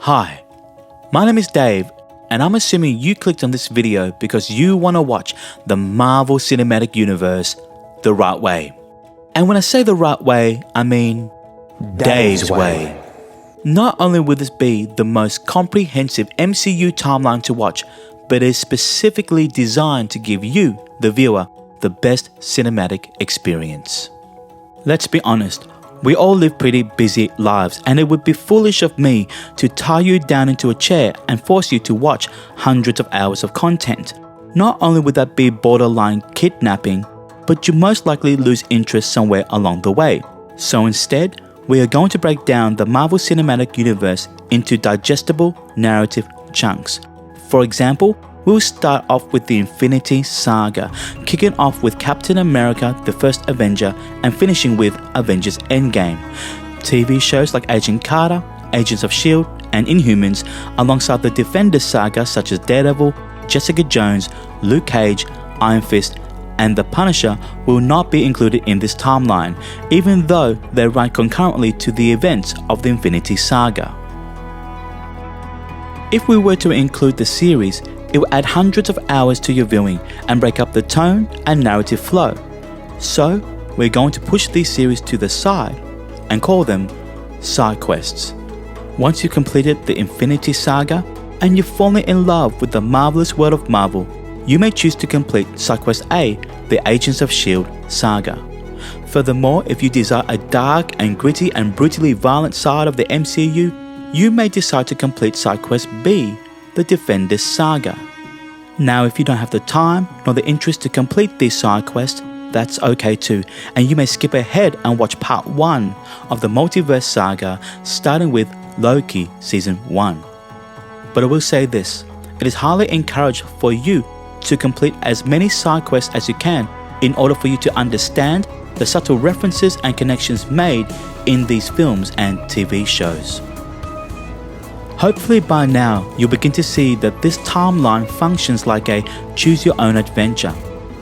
Hi, my name is Dave, and I'm assuming you clicked on this video because you want to watch the Marvel Cinematic Universe the right way. And when I say the right way, I mean Dave's way. Not only will this be the most comprehensive MCU timeline to watch, but it is specifically designed to give you, the viewer, the best cinematic experience. Let's be honest, we all live pretty busy lives, and it would be foolish of me to tie you down into a chair and force you to watch hundreds of hours of content. Not only would that be borderline kidnapping, but you most likely lose interest somewhere along the way. So instead, we are going to break down the Marvel Cinematic Universe into digestible narrative chunks. For example, we'll start off with the Infinity Saga, kicking off with Captain America, the First Avenger, and finishing with Avengers Endgame. TV shows like Agent Carter, Agents of S.H.I.E.L.D, and Inhumans, alongside the Defenders Saga such as Daredevil, Jessica Jones, Luke Cage, Iron Fist, and The Punisher will not be included in this timeline, even though they run concurrently to the events of the Infinity Saga. If we were to include the series, it will add hundreds of hours to your viewing and break up the tone and narrative flow. So, we're going to push these series to the side and call them side quests. Once you've completed the Infinity Saga and you've fallen in love with the marvelous world of Marvel, you may choose to complete Side Quest A, the Agents of S.H.I.E.L.D. saga. Furthermore, if you desire a dark and gritty and brutally violent side of the MCU, you may decide to complete Side Quest B, the Defenders Saga. Now, if you don't have the time nor the interest to complete these side quests, that's okay too, and you may skip ahead and watch part 1 of the Multiverse Saga, starting with Loki Season 1. But I will say this, it is highly encouraged for you to complete as many side quests as you can in order for you to understand the subtle references and connections made in these films and TV shows. Hopefully by now, you'll begin to see that this timeline functions like a choose-your-own adventure,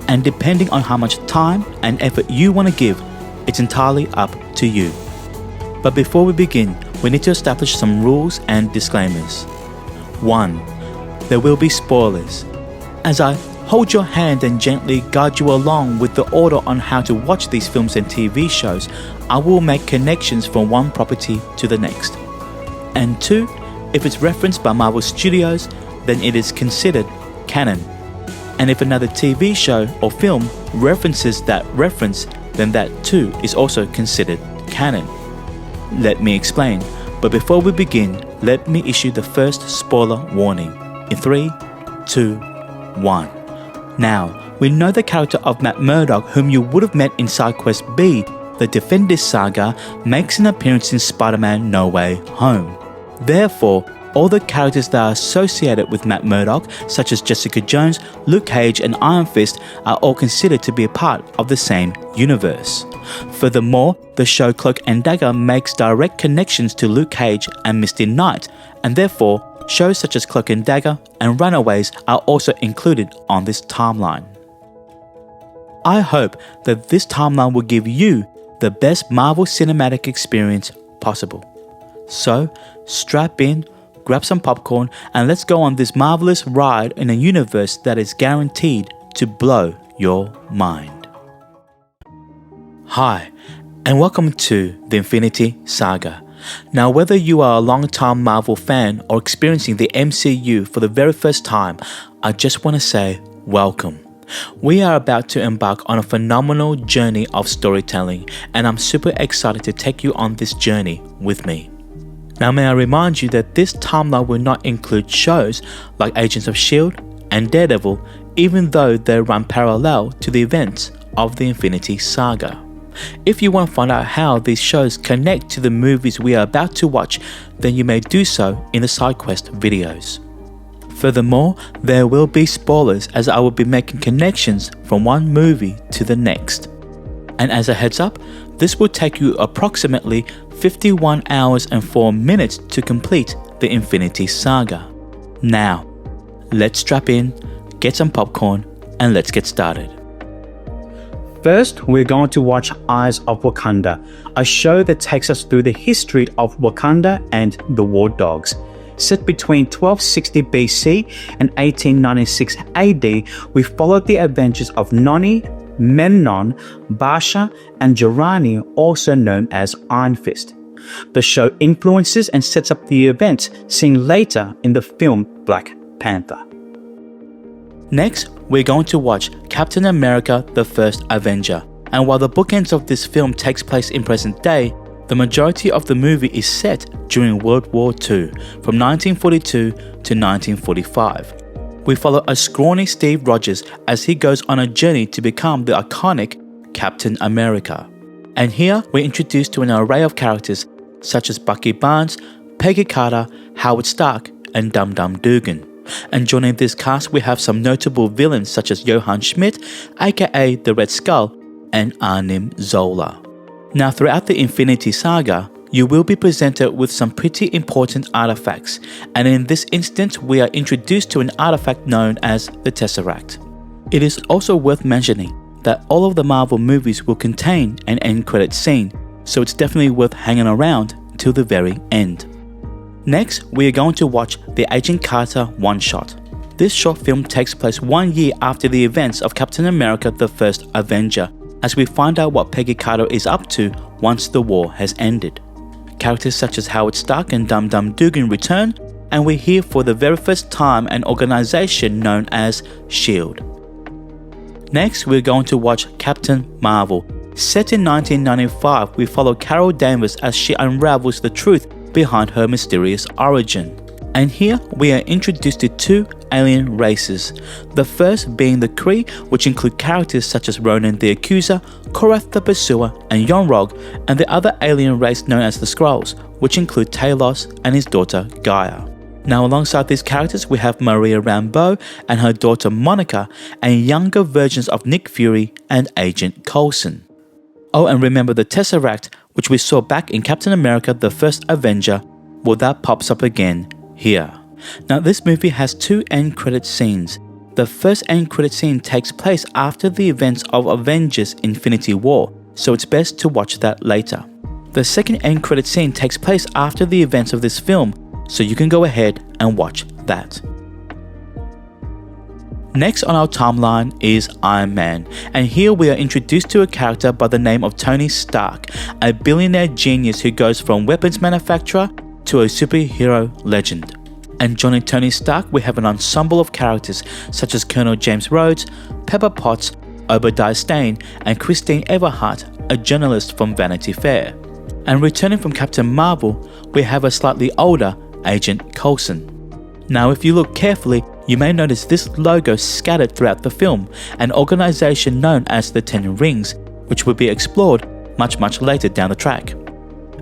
and depending on how much time and effort you want to give, it's entirely up to you. But before we begin, we need to establish some rules and disclaimers. 1. There will be spoilers. As I hold your hand and gently guide you along with the order on how to watch these films and TV shows, I will make connections from one property to the next. And 2, if it's referenced by Marvel Studios, then it is considered canon. And if another TV show or film references that reference, then that too is also considered canon. Let me explain, but before we begin, let me issue the first spoiler warning. In 3, 2, 1. Now, we know the character of Matt Murdock, whom you would have met in Side Quest B, the Defenders Saga, makes an appearance in Spider-Man No Way Home. Therefore, all the characters that are associated with Matt Murdock, such as Jessica Jones, Luke Cage, and Iron Fist, are all considered to be a part of the same universe. Furthermore, the show Cloak and Dagger makes direct connections to Luke Cage and Misty Knight, and therefore, shows such as Cloak and Dagger and Runaways are also included on this timeline. I hope that this timeline will give you the best Marvel cinematic experience possible. So, strap in, grab some popcorn, and let's go on this marvelous ride in a universe that is guaranteed to blow your mind. Hi, and welcome to the Infinity Saga. Now, whether you are a long-time Marvel fan or experiencing the MCU for the very first time, I just want to say welcome. We are about to embark on a phenomenal journey of storytelling, and I'm super excited to take you on this journey with me. Now, may I remind you that this timeline will not include shows like Agents of S.H.I.E.L.D. and Daredevil, even though they run parallel to the events of the Infinity Saga. If you want to find out how these shows connect to the movies we are about to watch, then you may do so in the side quest videos. Furthermore, there will be spoilers as I will be making connections from one movie to the next. And as a heads up, this will take you approximately 51 hours and 4 minutes to complete the Infinity Saga. Now, let's strap in, get some popcorn, and let's get started. First, we're going to watch Eyes of Wakanda, a show that takes us through the history of Wakanda and the War Dogs. Set between 1260 BC and 1896 AD, we followed the adventures of Noni, Memnon, Basha, and Jarani, also known as Iron Fist. The show influences and sets up the events seen later in the film Black Panther. Next, we're going to watch Captain America: The First Avenger. And while the bookends of this film takes place in present day, the majority of the movie is set during World War II, from 1942 to 1945. We follow a scrawny Steve Rogers as he goes on a journey to become the iconic Captain America. And here we're introduced to an array of characters such as Bucky Barnes, Peggy Carter, Howard Stark, and Dum Dum Dugan. And joining this cast we have some notable villains such as Johann Schmidt, aka the Red Skull, and Arnim Zola. Now throughout the Infinity Saga, you will be presented with some pretty important artifacts, and in this instance we are introduced to an artifact known as the Tesseract. It is also worth mentioning that all of the Marvel movies will contain an end credit scene, so it's definitely worth hanging around till the very end. Next, we are going to watch the Agent Carter one-shot. This short film takes place 1 year after the events of Captain America: The First Avenger, as we find out what Peggy Carter is up to once the war has ended. Characters such as Howard Stark and Dum Dum Dugan return, and we hear for the very first time an organization known as S.H.I.E.L.D. Next, we're going to watch Captain Marvel. Set in 1995, we follow Carol Danvers as she unravels the truth behind her mysterious origin. And here we are introduced to two alien races, the first being the Kree, which include characters such as Ronan the Accuser, Korath the Pursuer, and Yon-Rogg, and the other alien race known as the Skrulls, which include Talos and his daughter Gaia. Now alongside these characters we have Maria Rambeau and her daughter Monica, and younger versions of Nick Fury and Agent Coulson. Oh, and remember the Tesseract, which we saw back in Captain America: The First Avenger, well that pops up again here. Now this movie has two end credit scenes. The first end credit scene takes place after the events of Avengers Infinity War, so it's best to watch that later. The second end credit scene takes place after the events of this film, so you can go ahead and watch that. Next on our timeline is Iron Man, and here we are introduced to a character by the name of Tony Stark, a billionaire genius who goes from weapons manufacturer to a superhero legend. And joining Tony Stark we have an ensemble of characters such as Colonel James Rhodes, Pepper Potts, Obadiah Stane, and Christine Everhart, a journalist from Vanity Fair. And returning from Captain Marvel, we have a slightly older Agent Coulson. Now if you look carefully, you may notice this logo scattered throughout the film, an organization known as the Ten Rings, which will be explored much later down the track.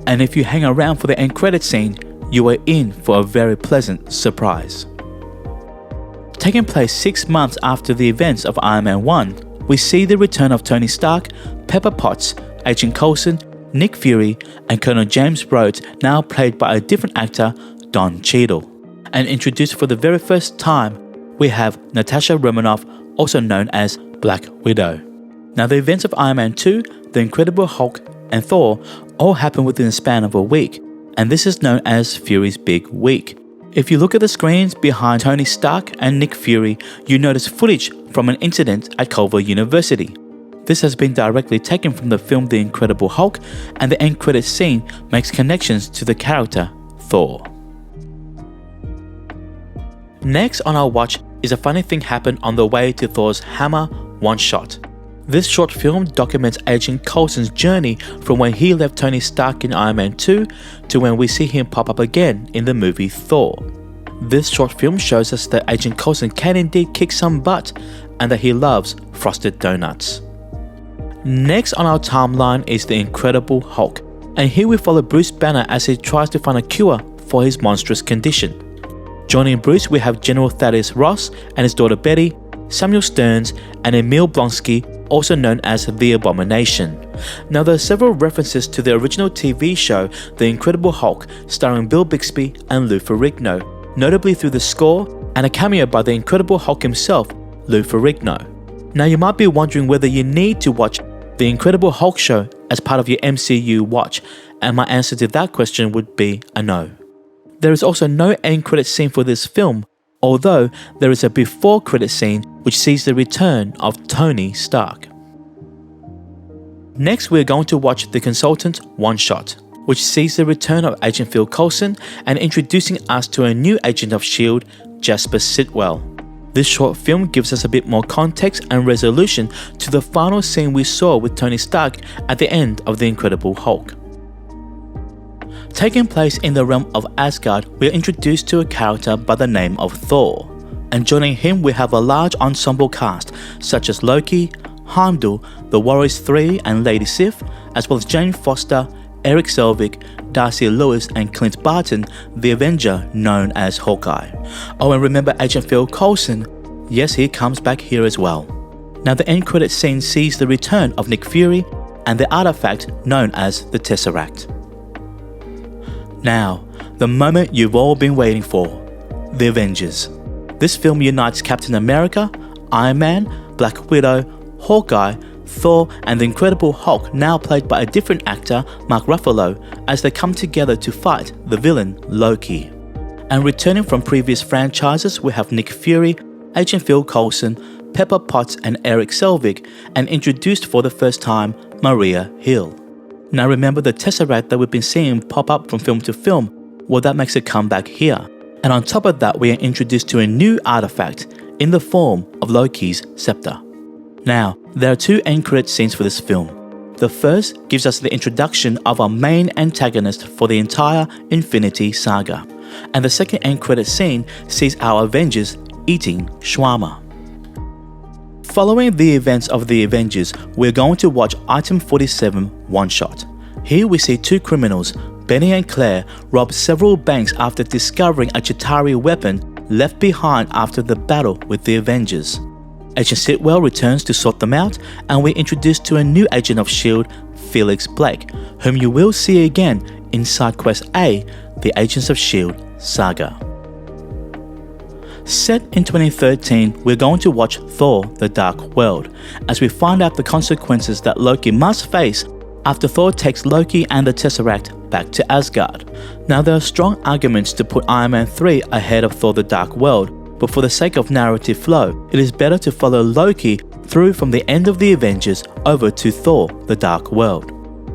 And if you hang around for the end credit scene, you are in for a very pleasant surprise. Taking place 6 months after the events of Iron Man 1, we see the return of Tony Stark, Pepper Potts, Agent Coulson, Nick Fury, and Colonel James Rhodes, now played by a different actor, Don Cheadle. And introduced for the very first time, we have Natasha Romanoff, also known as Black Widow. Now the events of Iron Man 2, The Incredible Hulk, and Thor all happen within the span of a week, and this is known as Fury's Big Week. If you look at the screens behind Tony Stark and Nick Fury, you notice footage from an incident at Culver University. This has been directly taken from the film The Incredible Hulk, and the end credits scene makes connections to the character Thor. Next on our watch is A Funny Thing Happened on the Way to Thor's Hammer one-shot. This short film documents Agent Coulson's journey from when he left Tony Stark in Iron Man 2 to when we see him pop up again in the movie Thor. This short film shows us that Agent Coulson can indeed kick some butt and that he loves frosted donuts. Next on our timeline is The Incredible Hulk, and here we follow Bruce Banner as he tries to find a cure for his monstrous condition. Joining Bruce we have General Thaddeus Ross and his daughter Betty, Samuel Stearns, and Emil Blonsky, also known as The Abomination. Now there are several references to the original TV show The Incredible Hulk, starring Bill Bixby and Lou Ferrigno, notably through the score and a cameo by the Incredible Hulk himself, Lou Ferrigno. Now you might be wondering whether you need to watch The Incredible Hulk show as part of your MCU watch, and my answer to that question would be a no. There is also no end credit scene for this film, although there is a before credit scene which sees the return of Tony Stark. Next, we are going to watch The Consultant One Shot, which sees the return of Agent Phil Coulson and introducing us to a new agent of S.H.I.E.L.D, Jasper Sitwell. This short film gives us a bit more context and resolution to the final scene we saw with Tony Stark at the end of The Incredible Hulk. Taking place in the realm of Asgard, we are introduced to a character by the name of Thor, and joining him we have a large ensemble cast such as Loki, Heimdall, the Warriors 3 and Lady Sif, as well as Jane Foster, Eric Selvig, Darcy Lewis and Clint Barton, the Avenger known as Hawkeye. Oh, and remember Agent Phil Coulson? Yes, he comes back here as well. Now the end credit scene sees the return of Nick Fury and the artifact known as the Tesseract. Now, the moment you've all been waiting for, the Avengers. This film unites Captain America, Iron Man, Black Widow, Hawkeye, Thor and the Incredible Hulk, now played by a different actor, Mark Ruffalo, as they come together to fight the villain Loki. And returning from previous franchises, we have Nick Fury, Agent Phil Coulson, Pepper Potts and Eric Selvig, and introduced for the first time, Maria Hill. Now remember the Tesseract that we've been seeing pop up from film to film, well that makes a comeback here. And on top of that, we are introduced to a new artifact in the form of Loki's scepter. Now, there are two end credit scenes for this film. The first gives us the introduction of our main antagonist for the entire Infinity Saga, and the second end credit scene sees our Avengers eating shawarma. Following the events of the Avengers, we're going to watch Item 47 One Shot. Here we see two criminals, Benny and Claire, rob several banks after discovering a Chitauri weapon left behind after the battle with the Avengers. Agent Sitwell returns to sort them out, and we're introduced to a new agent of S.H.I.E.L.D, Felix Blake, whom you will see again in Side Quest A, the Agents of S.H.I.E.L.D saga. Set in 2013, we're going to watch Thor: The Dark World, as we find out the consequences that Loki must face after Thor takes Loki and the Tesseract back to Asgard. Now there are strong arguments to put Iron Man 3 ahead of Thor: The Dark World, but for the sake of narrative flow, it is better to follow Loki through from the end of the Avengers over to Thor: The Dark World.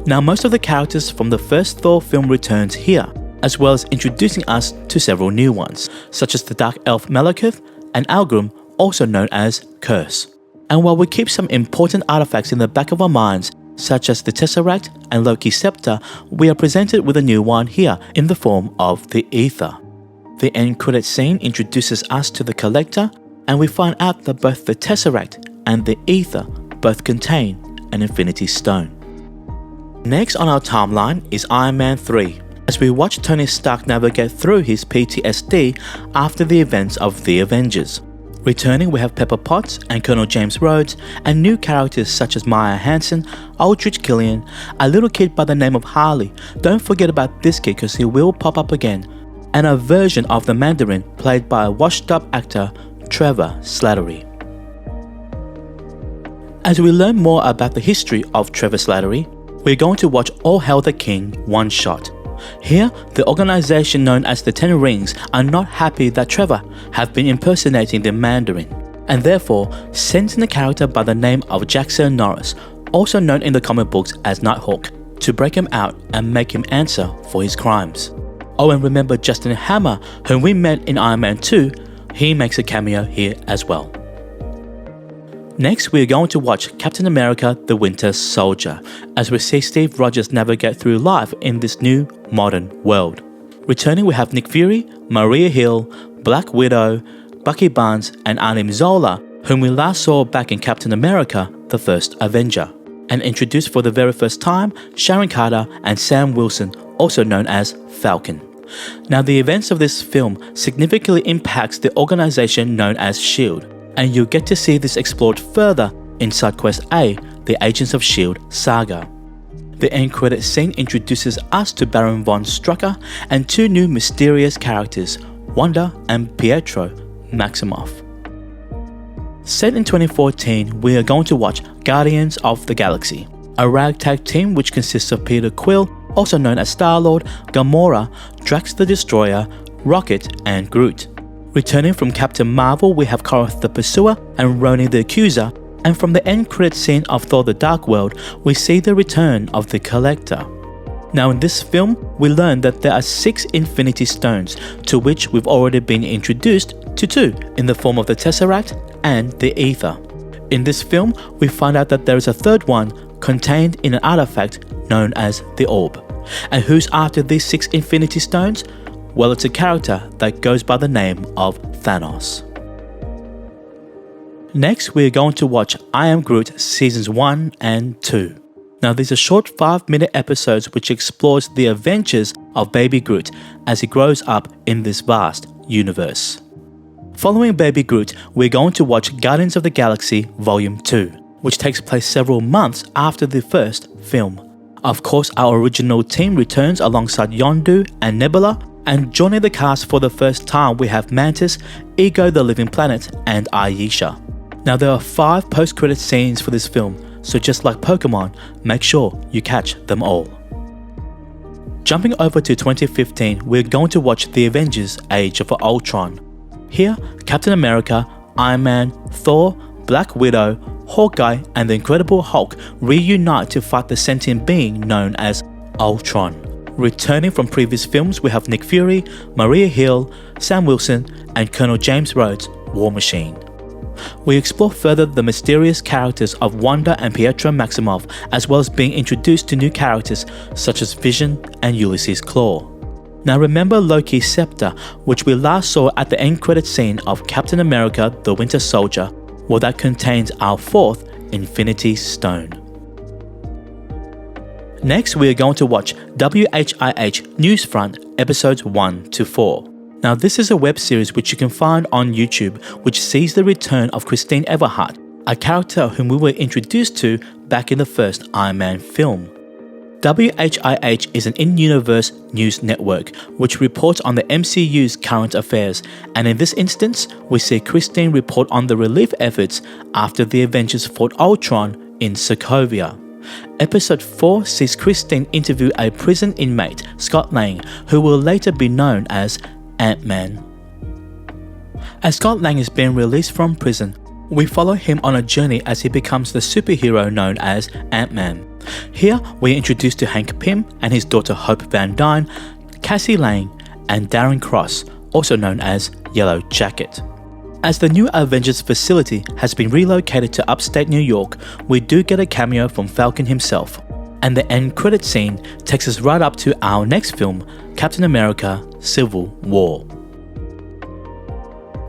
Now most of the characters from the first Thor film returns here, as well as introducing us to several new ones, such as the Dark Elf Malekith and Algrim, also known as Curse. And while we keep some important artifacts in the back of our minds, such as the Tesseract and Loki's scepter, we are presented with a new one here in the form of the Aether. The end credit scene introduces us to the Collector, and we find out that both the Tesseract and the Aether both contain an Infinity Stone. Next on our timeline is Iron Man 3, as we watch Tony Stark navigate through his PTSD after the events of the Avengers. Returning, we have Pepper Potts and Colonel James Rhodes, and new characters such as Maya Hansen, Aldrich Killian, a little kid by the name of Harley. Don't forget about this kid because he will pop up again, and a version of the Mandarin played by a washed-up actor, Trevor Slattery. As we learn more about the history of Trevor Slattery, we're going to watch All Hail the King One Shot. Here, the organization known as the Ten Rings are not happy that Trevor have been impersonating the Mandarin, and therefore sends in a character by the name of Jackson Norris, also known in the comic books as Nighthawk, to break him out and make him answer for his crimes. Oh, and remember Justin Hammer, whom we met in Iron Man 2, he makes a cameo here as well. Next, we are going to watch Captain America: The Winter Soldier, as we see Steve Rogers navigate through life in this new modern world. Returning, we have Nick Fury, Maria Hill, Black Widow, Bucky Barnes, and Arnim Zola, whom we last saw back in Captain America: The First Avenger. And introduced for the very first time, Sharon Carter and Sam Wilson, also known as Falcon. Now, the events of this film significantly impacts the organization known as S.H.I.E.L.D, and you'll get to see this explored further in Side Quest A, the Agents of S.H.I.E.L.D saga. The end credit scene introduces us to Baron von Strucker and two new mysterious characters, Wanda and Pietro Maximoff. Set in 2014, we are going to watch Guardians of the Galaxy, a ragtag team which consists of Peter Quill, also known as Star-Lord, Gamora, Drax the Destroyer, Rocket, and Groot. Returning from Captain Marvel, we have Korath the Pursuer and Ronan the Accuser, and from the end credit scene of Thor the Dark World, we see the return of the Collector. Now in this film, we learn that there are 6 Infinity Stones, to which we've already been introduced to 2, in the form of the Tesseract and the Aether. In this film, we find out that there is a third one contained in an artifact known as the Orb. And who's after these 6 Infinity Stones? Well, it's a character that goes by the name of Thanos. Next, we're going to watch I Am Groot Seasons 1 and 2. Now these are short 5-minute episodes which explores the adventures of Baby Groot as he grows up in this vast universe. Following Baby Groot, we're going to watch Guardians of the Galaxy Volume 2, which takes place several months after the first film. Of course, our original team returns alongside Yondu and Nebula, and joining the cast for the first time we have Mantis, Ego the Living Planet, and Ayesha. Now there are 5 post-credit scenes for this film, so just like Pokemon, make sure you catch them all. Jumping over to 2015, we're going to watch The Avengers Age of Ultron. Here, Captain America, Iron Man, Thor, Black Widow, Hawkeye, and the Incredible Hulk reunite to fight the sentient being known as Ultron. Returning from previous films, we have Nick Fury, Maria Hill, Sam Wilson, and Colonel James Rhodes' War Machine. We explore further the mysterious characters of Wanda and Pietro Maximoff, as well as being introduced to new characters such as Vision and Ulysses Klaue. Now remember Loki's scepter, which we last saw at the end credit scene of Captain America the Winter Soldier? Well, that contains our 4th Infinity Stone. Next, we are going to watch WHIH Newsfront episodes 1 to 4. Now this is a web series which you can find on YouTube, which sees the return of Christine Everhart, a character whom we were introduced to back in the first Iron Man film. WHIH is an in-universe news network which reports on the MCU's current affairs, and in this instance, we see Christine report on the relief efforts after the Avengers fought Ultron in Sokovia. Episode 4 sees Christine interview a prison inmate, Scott Lang, who will later be known as Ant-Man. As Scott Lang is being released from prison, we follow him on a journey as he becomes the superhero known as Ant-Man. Here, we are introduced to Hank Pym and his daughter Hope Van Dyne, Cassie Lang, and Darren Cross, also known as Yellow Jacket. As the new Avengers facility has been relocated to upstate New York, we do get a cameo from Falcon himself. And the end credit scene takes us right up to our next film, Captain America Civil War.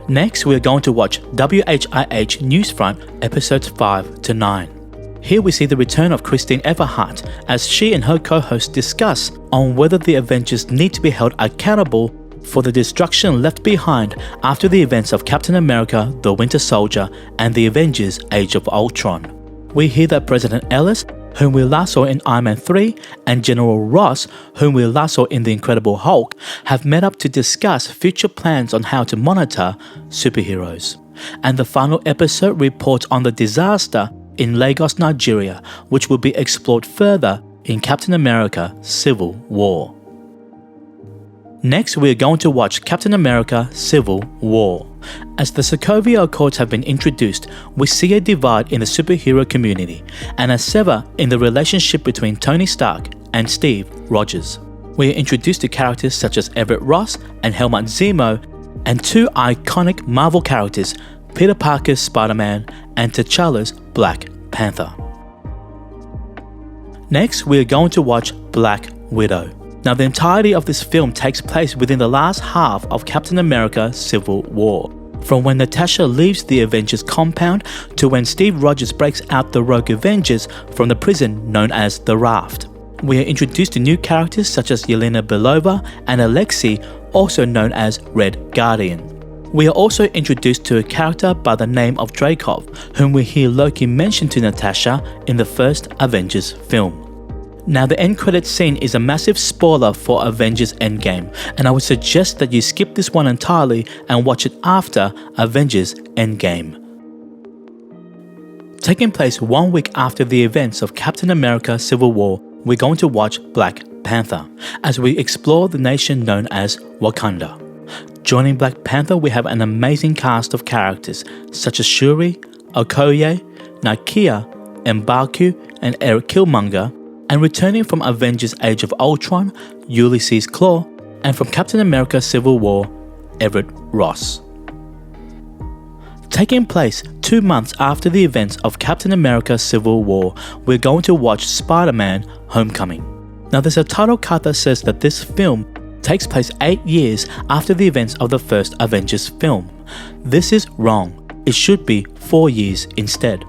Next, we are going to watch WHIH Newsfront episodes 5 to 9. Here we see the return of Christine Everhart as she and her co-host discuss on whether the Avengers need to be held accountable for the destruction left behind after the events of Captain America the Winter Soldier and the Avengers Age of Ultron. We hear that President Ellis, whom we last saw in Iron Man 3, and General Ross, whom we last saw in The Incredible Hulk, have met up to discuss future plans on how to monitor superheroes. And the final episode reports on the disaster in Lagos, Nigeria, which will be explored further in Captain America Civil War. Next, we are going to watch Captain America Civil War. As the Sokovia Accords have been introduced, we see a divide in the superhero community and a sever in the relationship between Tony Stark and Steve Rogers. We are introduced to characters such as Everett Ross and Helmut Zemo, and 2 iconic Marvel characters, Peter Parker's Spider-Man and T'Challa's Black Panther. Next, we are going to watch Black Widow. Now, the entirety of this film takes place within the last half of Captain America Civil War. From when Natasha leaves the Avengers compound to when Steve Rogers breaks out the Rogue Avengers from the prison known as the Raft. We are introduced to new characters such as Yelena Belova and Alexei, also known as Red Guardian. We are also introduced to a character by the name of Dreykov, whom we hear Loki mention to Natasha in the first Avengers film. Now, the end credits scene is a massive spoiler for Avengers Endgame, and I would suggest that you skip this one entirely and watch it after Avengers Endgame. Taking place 1 week after the events of Captain America Civil War, we're going to watch Black Panther as we explore the nation known as Wakanda. Joining Black Panther, we have an amazing cast of characters such as Shuri, Okoye, Nakia, M'Baku, and Eric Killmonger, and returning from Avengers Age of Ultron, Ulysses Claw, and from Captain America Civil War, Everett Ross. Taking place 2 months after the events of Captain America Civil War, we're going to watch Spider-Man Homecoming. Now there's a title card that says that this film takes place 8 years after the events of the first Avengers film. This is wrong. It should be 4 years instead.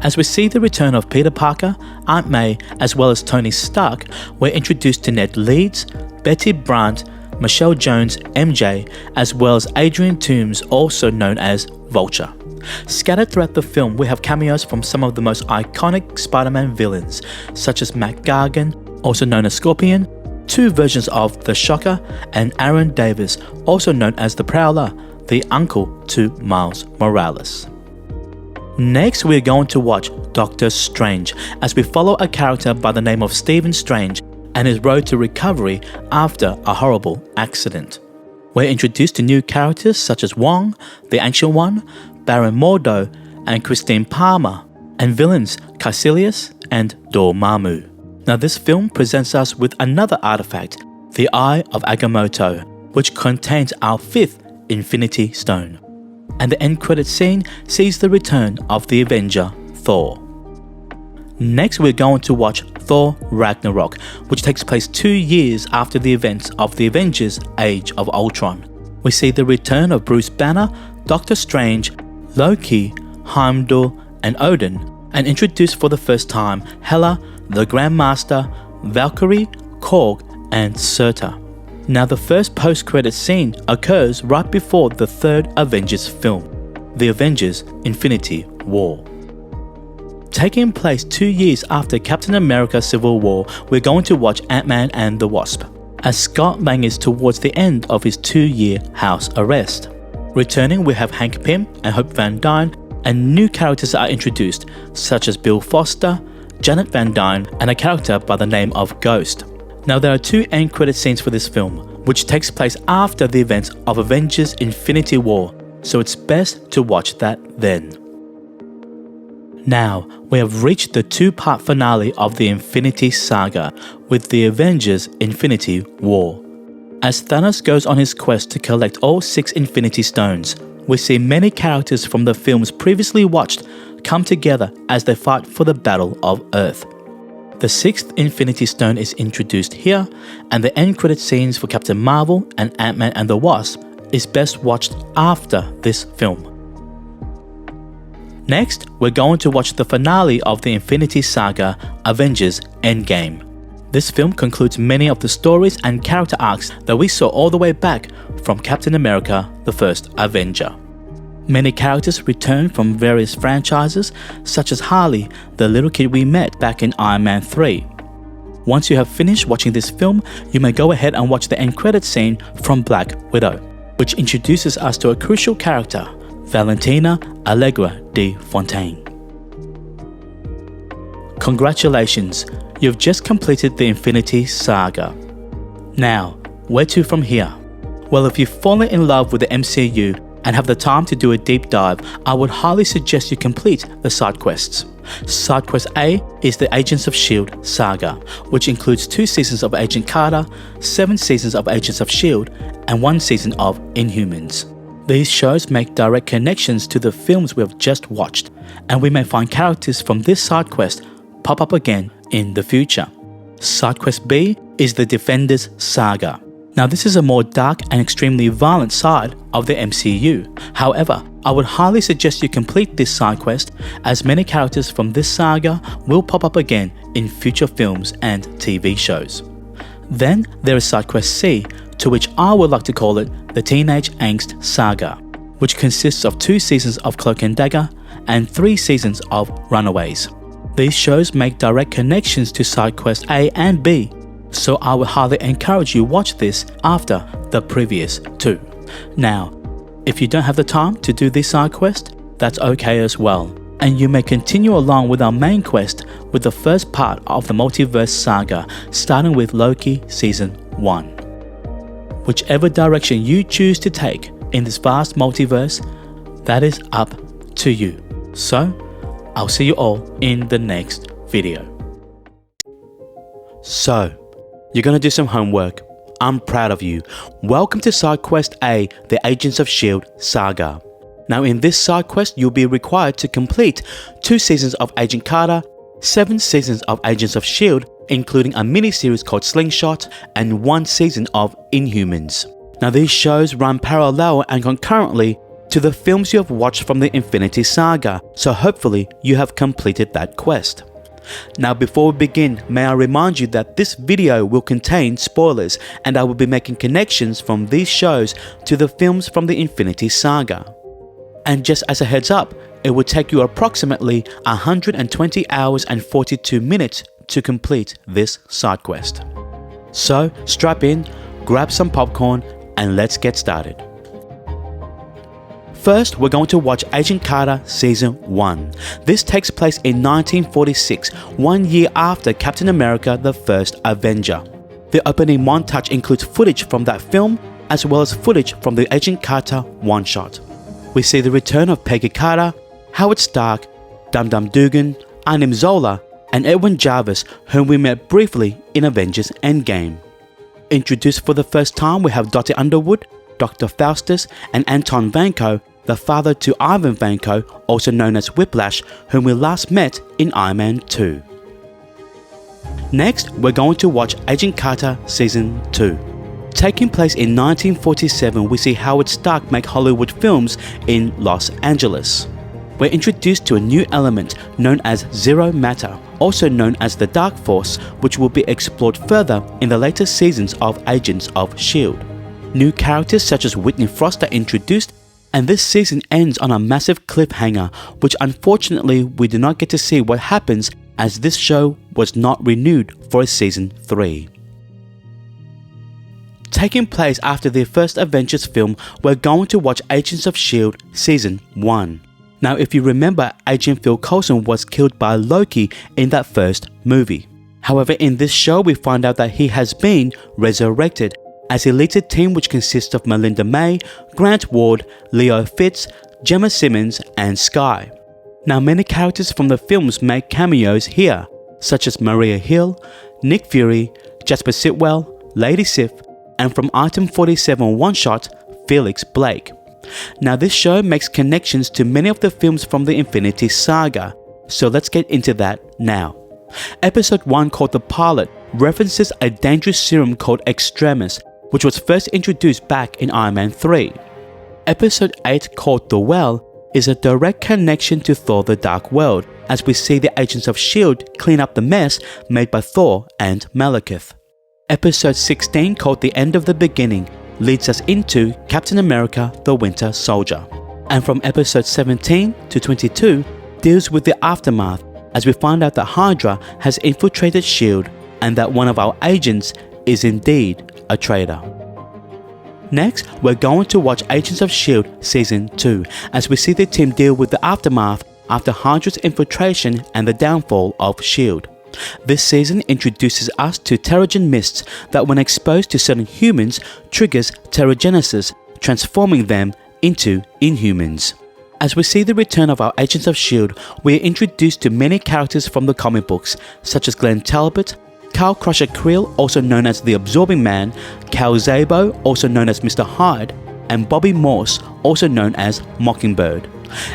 As we see the return of Peter Parker, Aunt May, as well as Tony Stark, we're introduced to Ned Leeds, Betty Brant, Michelle Jones, MJ, as well as Adrian Toomes, also known as Vulture. Scattered throughout the film, we have cameos from some of the most iconic Spider-Man villains, such as Mac Gargan, also known as Scorpion, 2 versions of the Shocker, and Aaron Davis, also known as the Prowler, the uncle to Miles Morales. Next, we're going to watch Doctor Strange as we follow a character by the name of Stephen Strange and his road to recovery after a horrible accident. We're introduced to new characters such as Wong, the Ancient One, Baron Mordo, and Christine Palmer, and villains Caecilius and Dormammu. Now this film presents us with another artifact, the Eye of Agamotto, which contains our 5th Infinity Stone. And the end credit scene sees the return of the Avenger, Thor. Next, we're going to watch Thor Ragnarok, which takes place 2 years after the events of the Avengers Age of Ultron. We see the return of Bruce Banner, Doctor Strange, Loki, Heimdall, and Odin, and introduce for the first time Hela, the Grandmaster, Valkyrie, Korg, and Surtur. Now the first post-credit scene occurs right before the 3rd Avengers film, The Avengers Infinity War. Taking place 2 years after Captain America Civil War, we're going to watch Ant-Man and the Wasp, as Scott Lang is towards the end of his 2-year house arrest. Returning, we have Hank Pym and Hope Van Dyne, and new characters are introduced, such as Bill Foster, Janet Van Dyne, and a character by the name of Ghost. Now there are 2 end credit scenes for this film, which takes place after the events of Avengers Infinity War, so it's best to watch that then. Now, we have reached the 2-part finale of the Infinity Saga with the Avengers Infinity War. As Thanos goes on his quest to collect all 6 Infinity Stones, we see many characters from the films previously watched come together as they fight for the Battle of Earth. The 6th Infinity Stone is introduced here, and the end credit scenes for Captain Marvel and Ant-Man and the Wasp is best watched after this film. Next, we're going to watch the finale of the Infinity Saga, Avengers Endgame. This film concludes many of the stories and character arcs that we saw all the way back from Captain America, the First Avenger. Many characters return from various franchises, such as Harley, the little kid we met back in Iron Man 3. Once you have finished watching this film, you may go ahead and watch the end credit scene from Black Widow, which introduces us to a crucial character, Valentina Allegra de Fontaine. Congratulations, you've just completed the Infinity Saga. Now, where to from here? Well, if you've fallen in love with the MCU and have the time to do a deep dive, I would highly suggest you complete the side quests. Side quest A is the Agents of S.H.I.E.L.D. saga, which includes 2 seasons of Agent Carter, 7 seasons of Agents of S.H.I.E.L.D., and 1 season of Inhumans. These shows make direct connections to the films we have just watched, and we may find characters from this side quest pop up again in the future. Side quest B is the Defenders Saga. Now this is a more dark and extremely violent side of the MCU. However, I would highly suggest you complete this side quest, as many characters from this saga will pop up again in future films and TV shows. Then there is side quest C, to which I would like to call it the Teenage Angst Saga, which consists of 2 seasons of Cloak and Dagger and 3 seasons of Runaways. These shows make direct connections to side quest A and B, so I would highly encourage you watch this after the previous 2. Now, if you don't have the time to do this side quest, that's okay as well. and you may continue along with our main quest with the first part of the Multiverse Saga, starting with Loki Season 1. Whichever direction you choose to take in this vast multiverse, that is up to you. So, I'll see you all in the next video. So, you're gonna do some homework. I'm proud of you. Welcome to side quest A, the Agents of S.H.I.E.L.D. Saga. Now in this side quest, you'll be required to complete 2 seasons of Agent Carter, 7 seasons of Agents of S.H.I.E.L.D., including a mini-series called Slingshot, and 1 season of Inhumans. Now these shows run parallel and concurrently to the films you have watched from the Infinity Saga, so hopefully you have completed that quest. Now before we begin, may I remind you that this video will contain spoilers, and I will be making connections from these shows to the films from the Infinity Saga. And just as a heads up, it will take you approximately 120 hours and 42 minutes to complete this side quest. So strap in, grab some popcorn, and let's get started. First, we're going to watch Agent Carter Season 1. This takes place in 1946, 1 year after Captain America the First Avenger. The opening montage includes footage from that film, as well as footage from the Agent Carter one-shot. We see the return of Peggy Carter, Howard Stark, Dum Dum Dugan, Anim Zola, and Edwin Jarvis, whom we met briefly in Avengers Endgame. Introduced for the first time, we have Dottie Underwood, Dr. Faustus, and Anton Vanko, the father to Ivan Vanko, also known as Whiplash, whom we last met in Iron Man 2. Next, we're going to watch Agent Carter Season 2. Taking place in 1947, we see Howard Stark make Hollywood films in Los Angeles. We're introduced to a new element known as Zero Matter, also known as the Dark Force, which will be explored further in the later seasons of Agents of S.H.I.E.L.D. New characters such as Whitney Frost are introduced, and this season ends on a massive cliffhanger, which unfortunately we do not get to see what happens, as this show was not renewed for a Season 3. Taking place after the first Avengers film, we're going to watch Agents of S.H.I.E.L.D. Season 1. Now if you remember, Agent Phil Coulson was killed by Loki in that first movie. However, in this show we find out that he has been resurrected, as he leads a team which consists of Melinda May, Grant Ward, Leo Fitz, Gemma Simmons, and Skye. Now many characters from the films make cameos here, such as Maria Hill, Nick Fury, Jasper Sitwell, Lady Sif, and from Item 47 one-shot, Felix Blake. Now this show makes connections to many of the films from the Infinity Saga, so let's get into that now. Episode 1, called The Pilot, references a dangerous serum called Extremis, which was first introduced back in Iron Man 3. Episode 8, called The Well, is a direct connection to Thor the Dark World, as we see the Agents of S.H.I.E.L.D. clean up the mess made by Thor and Malekith. Episode 16, called The End of the Beginning, leads us into Captain America the Winter Soldier. And from episode 17 to 22 deals with the aftermath, as we find out that Hydra has infiltrated S.H.I.E.L.D. and that one of our agents is indeed a traitor. Next, we're going to watch Agents of S.H.I.E.L.D. Season 2, as we see the team deal with the aftermath after Hydra's infiltration and the downfall of S.H.I.E.L.D. This season introduces us to Terrigen mists that, when exposed to certain humans, triggers Terrigenesis, transforming them into Inhumans. As we see the return of our Agents of S.H.I.E.L.D., we are introduced to many characters from the comic books, such as Glenn Talbot, Kyle Crusher Creel, also known as the Absorbing Man, Cal Zabo, also known as Mr. Hyde, and Bobby Morse, also known as Mockingbird.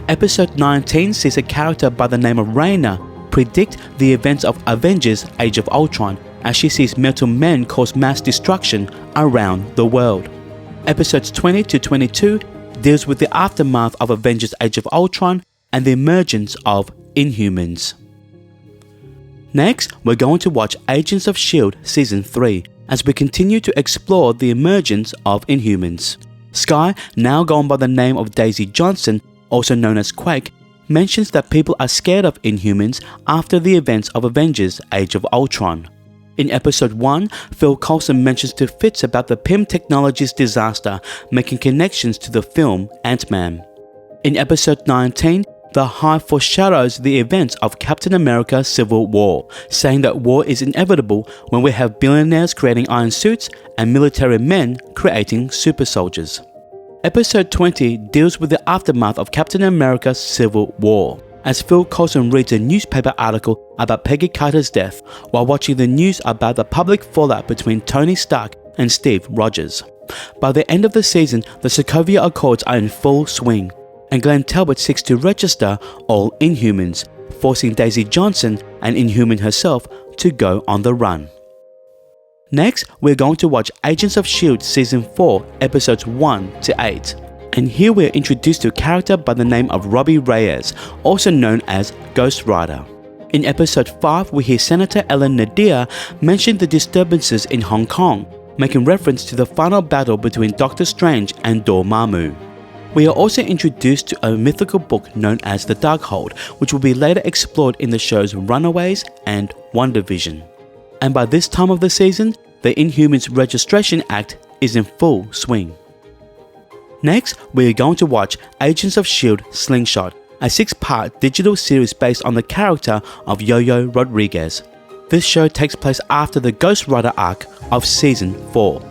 Episode 19 sees a character by the name of Raina predict the events of Avengers Age of Ultron, as she sees metal men cause mass destruction around the world. Episodes 20 to 22 deals with the aftermath of Avengers Age of Ultron and the emergence of Inhumans. Next, we're going to watch Agents of S.H.I.E.L.D. Season 3, as we continue to explore the emergence of Inhumans. Skye, now gone by the name of Daisy Johnson, also known as Quake, mentions that people are scared of Inhumans after the events of Avengers Age of Ultron. In episode 1, Phil Coulson mentions to Fitz about the Pym Technologies disaster, making connections to the film Ant-Man. In episode 19, the Hive foreshadows the events of Captain America Civil War, saying that war is inevitable when we have billionaires creating iron suits and military men creating super soldiers. Episode 20 deals with the aftermath of Captain America Civil War, as Phil Coulson reads a newspaper article about Peggy Carter's death while watching the news about the public fallout between Tony Stark and Steve Rogers. By the end of the season, the Sokovia Accords are in full swing, and Glenn Talbot seeks to register all Inhumans, forcing Daisy Johnson, an Inhuman herself, to go on the run. Next, we're going to watch Agents of S.H.I.E.L.D. Season 4, Episodes 1 to 8. And here we're introduced to a character by the name of Robbie Reyes, also known as Ghost Rider. In Episode 5, we hear Senator Ellen Nadir mention the disturbances in Hong Kong, making reference to the final battle between Doctor Strange and Dormammu. We are also introduced to a mythical book known as the Darkhold, which will be later explored in the shows Runaways and WandaVision. And by this time of the season, the Inhumans Registration Act is in full swing. Next, we are going to watch Agents of S.H.I.E.L.D. Slingshot, a 6-part digital series based on the character of Yo-Yo Rodriguez. This show takes place after the Ghost Rider arc of Season 4.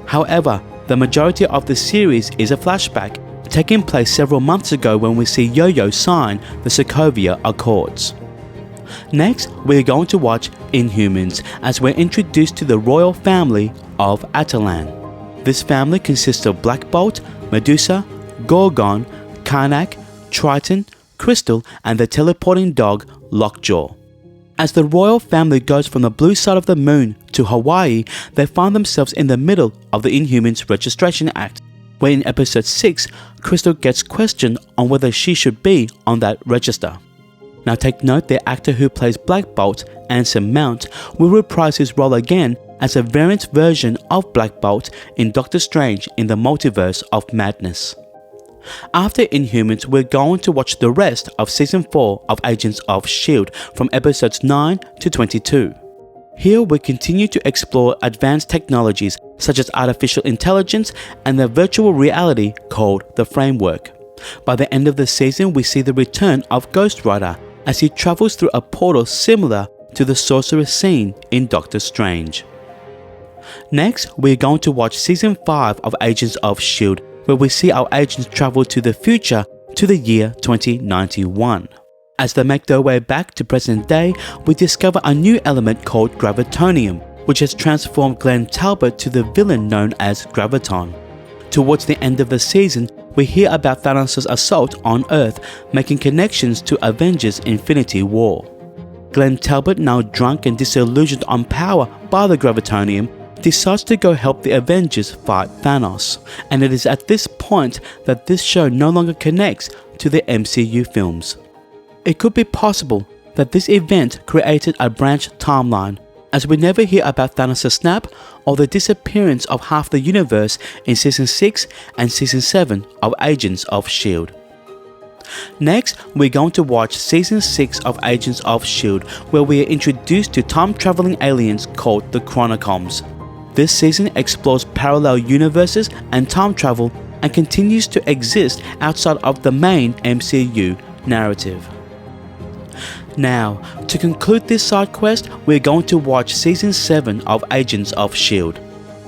However, the majority of the series is a flashback, taking place several months ago when we see Yo-Yo sign the Sokovia Accords. Next, we're going to watch Inhumans, as we're introduced to the royal family of Atalan. This family consists of Black Bolt, Medusa, Gorgon, Karnak, Triton, Crystal, and the teleporting dog Lockjaw. As the royal family goes from the blue side of the moon to Hawaii, they find themselves in the middle of the Inhumans Registration Act, where in Episode 6, Crystal gets questioned on whether she should be on that register. Now take note, the actor who plays Black Bolt, Anson Mount, will reprise his role again as a variant version of Black Bolt in Doctor Strange in the Multiverse of Madness. After Inhumans, we're going to watch the rest of Season 4 of Agents of S.H.I.E.L.D. from Episodes 9 to 22. Here we continue to explore advanced technologies such as artificial intelligence and the virtual reality called the Framework. By the end of the season, we see the return of Ghost Rider as he travels through a portal similar to the Sorcerer's scene in Doctor Strange. Next, we're going to watch Season 5 of Agents of S.H.I.E.L.D., where we see our agents travel to the future to the year 2091. As they make their way back to present day, we discover a new element called Gravitonium, which has transformed Glenn Talbot to the villain known as Graviton. Towards the end of the season, we hear about Thanos' assault on Earth, making connections to Avengers Infinity War. Glenn Talbot, now drunk and disillusioned on power by the Gravitonium, decides to go help the Avengers fight Thanos, and it is at this point that this show no longer connects to the MCU films. It could be possible that this event created a branch timeline, as we never hear about Thanos' snap or the disappearance of half the universe in Season 6 and Season 7 of Agents of S.H.I.E.L.D. Next, we're going to watch Season 6 of Agents of S.H.I.E.L.D., where we are introduced to time-traveling aliens called the Chronocoms. This season explores parallel universes and time travel and continues to exist outside of the main MCU narrative. Now, to conclude this side quest, we're going to watch Season 7 of Agents of S.H.I.E.L.D.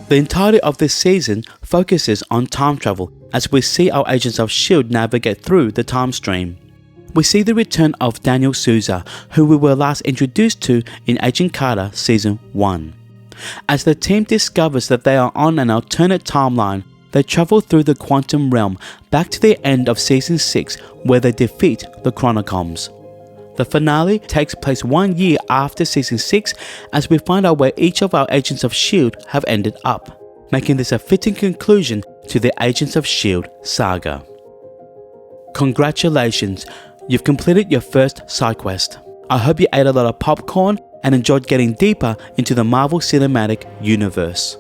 The entirety of this season focuses on time travel as we see our Agents of S.H.I.E.L.D. navigate through the time stream. We see the return of Daniel Souza, who we were last introduced to in Agent Carter Season 1. As the team discovers that they are on an alternate timeline, they travel through the quantum realm back to the end of Season 6 where they defeat the Chronocoms. The finale takes place 1 year after Season 6 as we find out where each of our Agents of S.H.I.E.L.D. have ended up, making this a fitting conclusion to the Agents of S.H.I.E.L.D. saga. Congratulations, you've completed your first side quest. I hope you ate a lot of popcorn and enjoyed getting deeper into the Marvel Cinematic Universe.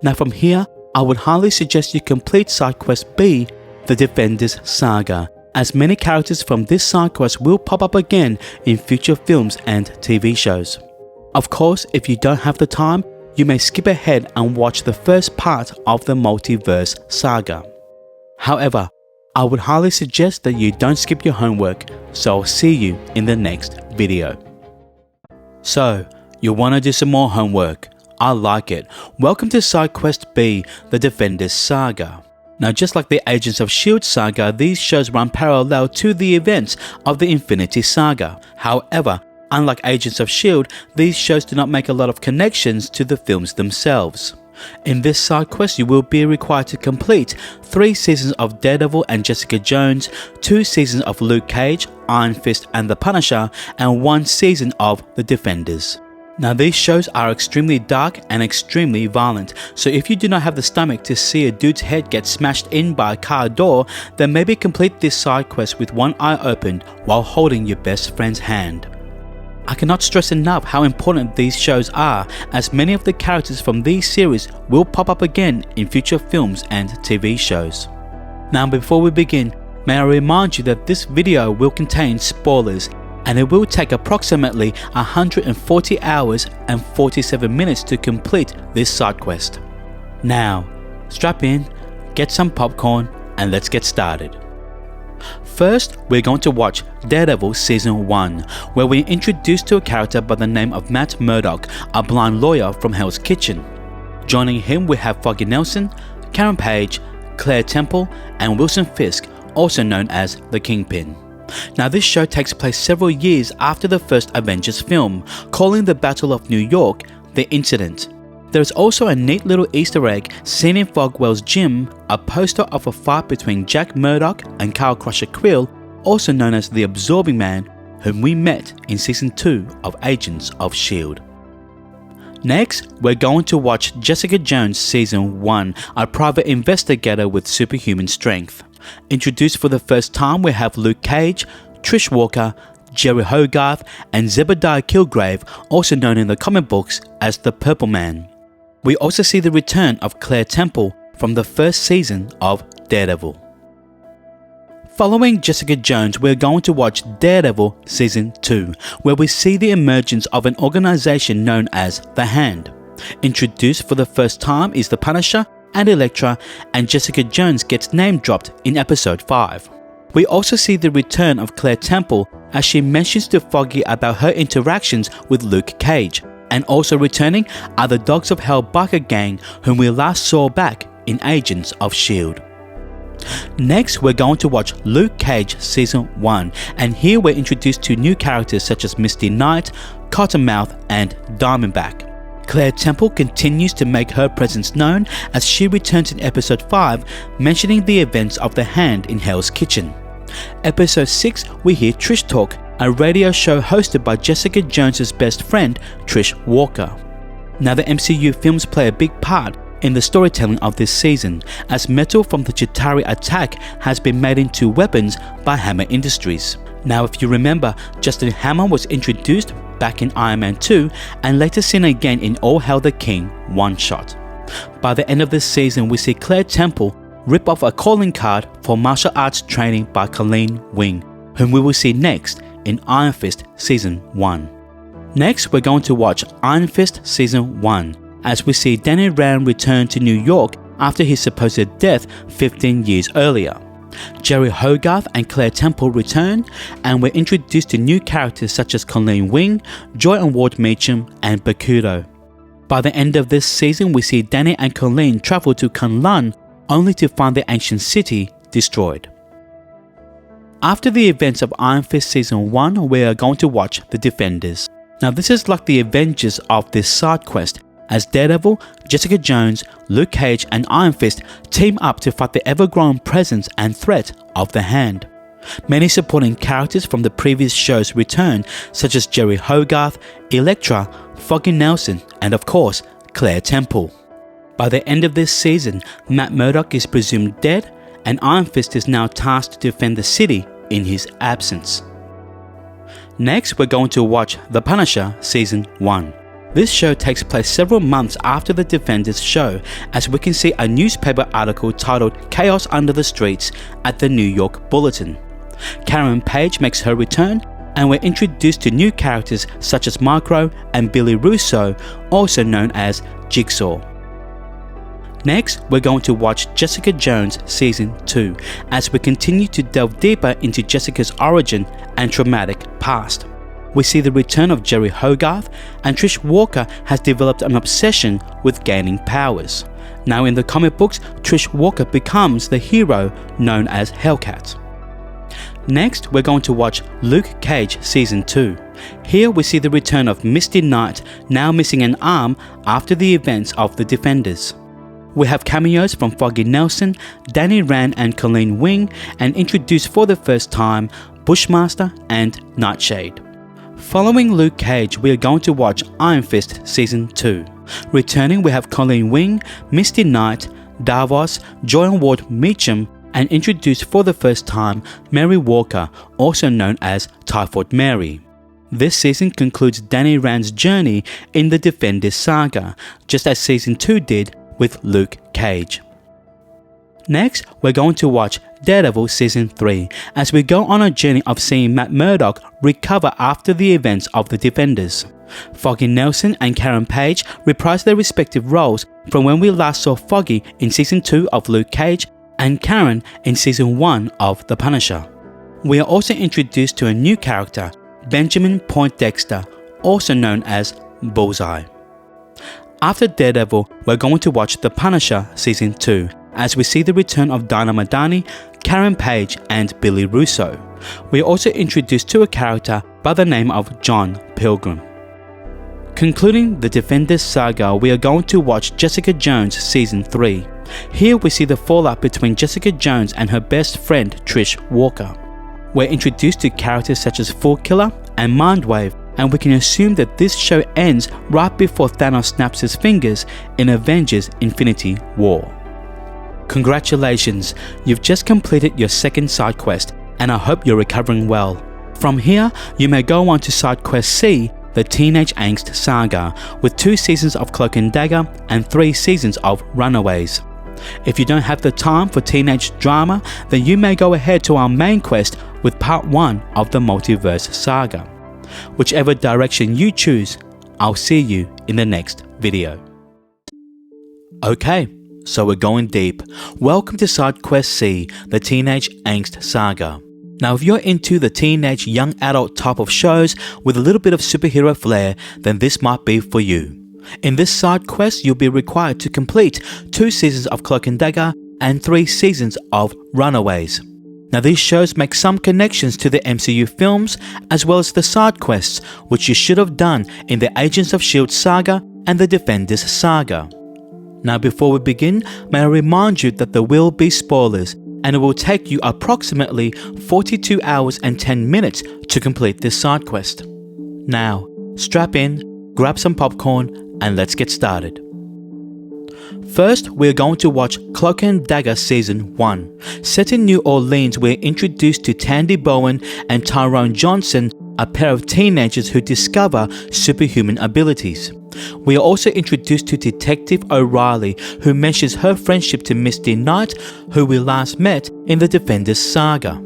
Now from here, I would highly suggest you complete side quest B, the Defenders Saga, as many characters from this side quest will pop up again in future films and TV shows. Of course, if you don't have the time, you may skip ahead and watch the first part of the Multiverse Saga. However, I would highly suggest that you don't skip your homework, so I'll see you in the next video. So, you want to do some more homework? I like it. Welcome to Side Quest B, the Defenders Saga. Now, just like the Agents of S.H.I.E.L.D. saga, these shows run parallel to the events of the Infinity Saga. However, unlike Agents of S.H.I.E.L.D., these shows do not make a lot of connections to the films themselves. In this side quest, you will be required to complete 3 seasons of Daredevil and Jessica Jones, 2 seasons of Luke Cage, Iron Fist and the Punisher, and 1 season of The Defenders. Now, these shows are extremely dark and extremely violent, so if you do not have the stomach to see a dude's head get smashed in by a car door, then maybe complete this side quest with one eye open while holding your best friend's hand. I cannot stress enough how important these shows are, as many of the characters from these series will pop up again in future films and TV shows. Now, before we begin, may I remind you that this video will contain spoilers, and it will take approximately 140 hours and 47 minutes to complete this side quest. Now, strap in, get some popcorn, and let's get started. First, we're going to watch Daredevil Season 1, where we're introduced to a character by the name of Matt Murdock, a blind lawyer from Hell's Kitchen. Joining him we have Foggy Nelson, Karen Page, Claire Temple, and Wilson Fisk, also known as the Kingpin. Now, this show takes place several years after the first Avengers film, calling the Battle of New York The Incident. There is also a neat little Easter egg seen in Fogwell's gym, a poster of a fight between Jack Murdock and Kyle Crusher Quill, also known as the Absorbing Man, whom we met in Season 2 of Agents of S.H.I.E.L.D. Next, we're going to watch Jessica Jones Season 1, a private investigator with superhuman strength. Introduced for the first time, we have Luke Cage, Trish Walker, Jerry Hogarth, and Zebediah Kilgrave, also known in the comic books as the Purple Man. We also see the return of Claire Temple from the first season of Daredevil. Following Jessica Jones, we're going to watch Daredevil Season 2, where we see the emergence of an organization known as The Hand. Introduced for the first time is the Punisher and Elektra, and Jessica Jones gets name dropped in episode 5. We also see the return of Claire Temple as she mentions to Foggy about her interactions with Luke Cage, and also returning are the Dogs of Hell biker gang whom we last saw back in Agents of S.H.I.E.L.D. Next, we're going to watch Luke Cage Season 1, and here we're introduced to new characters such as Misty Knight, Cottonmouth, and Diamondback. Claire Temple continues to make her presence known as she returns in episode 5, mentioning the events of the Hand in Hell's Kitchen. Episode 6, we hear Trish Talk, a radio show hosted by Jessica Jones' best friend, Trish Walker. Now, the MCU films play a big part in the storytelling of this season, as metal from the Chitauri attack has been made into weapons by Hammer Industries. Now, if you remember, Justin Hammer was introduced back in Iron Man 2 and later seen again in All Hail the King one-shot. By the end of this season, we see Claire Temple rip off a calling card for martial arts training by Colleen Wing, whom we will see next in Iron Fist Season 1. Next, we're going to watch Iron Fist Season 1, as we see Danny Rand return to New York after his supposed death 15 years earlier. Jerry Hogarth and Claire Temple return, and we're introduced to new characters such as Colleen Wing, Joy and Ward Meacham, and Bakudo. By the end of this season, we see Danny and Colleen travel to Kunlun, only to find the ancient city destroyed. After the events of Iron Fist Season 1, we are going to watch The Defenders. Now, this is like the Avengers of this side quest, as Daredevil, Jessica Jones, Luke Cage, and Iron Fist team up to fight the ever-growing presence and threat of the Hand. Many supporting characters from the previous shows return, such as Jerry Hogarth, Elektra, Foggy Nelson, and of course, Claire Temple. By the end of this season, Matt Murdock is presumed dead, and Iron Fist is now tasked to defend the city in his absence. Next, we're going to watch The Punisher Season 1. This show takes place several months after the Defenders show, as we can see a newspaper article titled "Chaos Under the Streets" at the New York Bulletin. Karen Page makes her return, and we're introduced to new characters such as Micro and Billy Russo, also known as Jigsaw. Next, we're going to watch Jessica Jones Season 2 as we continue to delve deeper into Jessica's origin and traumatic past. We see the return of Jerry Hogarth, and Trish Walker has developed an obsession with gaining powers. Now in the comic books, Trish Walker becomes the hero known as Hellcat. Next, we're going to watch Luke Cage Season 2. Here we see the return of Misty Knight, now missing an arm after the events of the Defenders. We have cameos from Foggy Nelson, Danny Rand and Colleen Wing, and introduce for the first time Bushmaster and Nightshade. Following Luke Cage, we are going to watch Iron Fist Season 2. Returning, we have Colleen Wing, Misty Knight, Davos, Joy Ward Meacham, and introduced for the first time Mary Walker, also known as Typhoid Mary. This season concludes Danny Rand's journey in the Defenders Saga, just as Season 2 did with Luke Cage. Next, we're going to watch Daredevil Season 3 as we go on a journey of seeing Matt Murdock recover after the events of the Defenders. Foggy Nelson and Karen Page reprise their respective roles from when we last saw Foggy in Season 2 of Luke Cage and Karen in Season 1 of The Punisher. We are also introduced to a new character, Benjamin Poindexter, also known as Bullseye. After Daredevil, we're going to watch The Punisher Season 2 as we see the return of Dinah Madani, Karen Page and Billy Russo. We are also introduced to a character by the name of John Pilgrim. Concluding the Defenders Saga, we are going to watch Jessica Jones Season 3. Here we see the fallout between Jessica Jones and her best friend Trish Walker. We're introduced to characters such as Fool Killer and Mindwave, and we can assume that this show ends right before Thanos snaps his fingers in Avengers Infinity War. Congratulations, you've just completed your second side quest, and I hope you're recovering well. From here, you may go on to side quest C, the Teenage Angst Saga, with 2 seasons of Cloak and Dagger and 3 seasons of Runaways. If you don't have the time for teenage drama, then you may go ahead to our main quest with part 1 of the Multiverse Saga. Whichever direction you choose, I'll see you in the next video. Okay, so we're going deep. Welcome to Side Quest C, the Teenage Angst Saga. Now if you're into the teenage young adult type of shows with a little bit of superhero flair, then this might be for you. In this side quest, you'll be required to complete 2 seasons of Cloak and Dagger and 3 seasons of Runaways. Now these shows make some connections to the MCU films as well as the side quests, which you should have done in the Agents of S.H.I.E.L.D. saga and the Defenders Saga. Now before we begin, may I remind you that there will be spoilers, and it will take you approximately 42 hours and 10 minutes to complete this side quest. Now, strap in, grab some popcorn, and let's get started. First, we're going to watch Cloak and Dagger Season 1. Set in New Orleans, we're introduced to Tandy Bowen and Tyrone Johnson, a pair of teenagers who discover superhuman abilities. We are also introduced to Detective O'Reilly, who mentions her friendship to Misty Knight, who we last met in the Defenders Saga.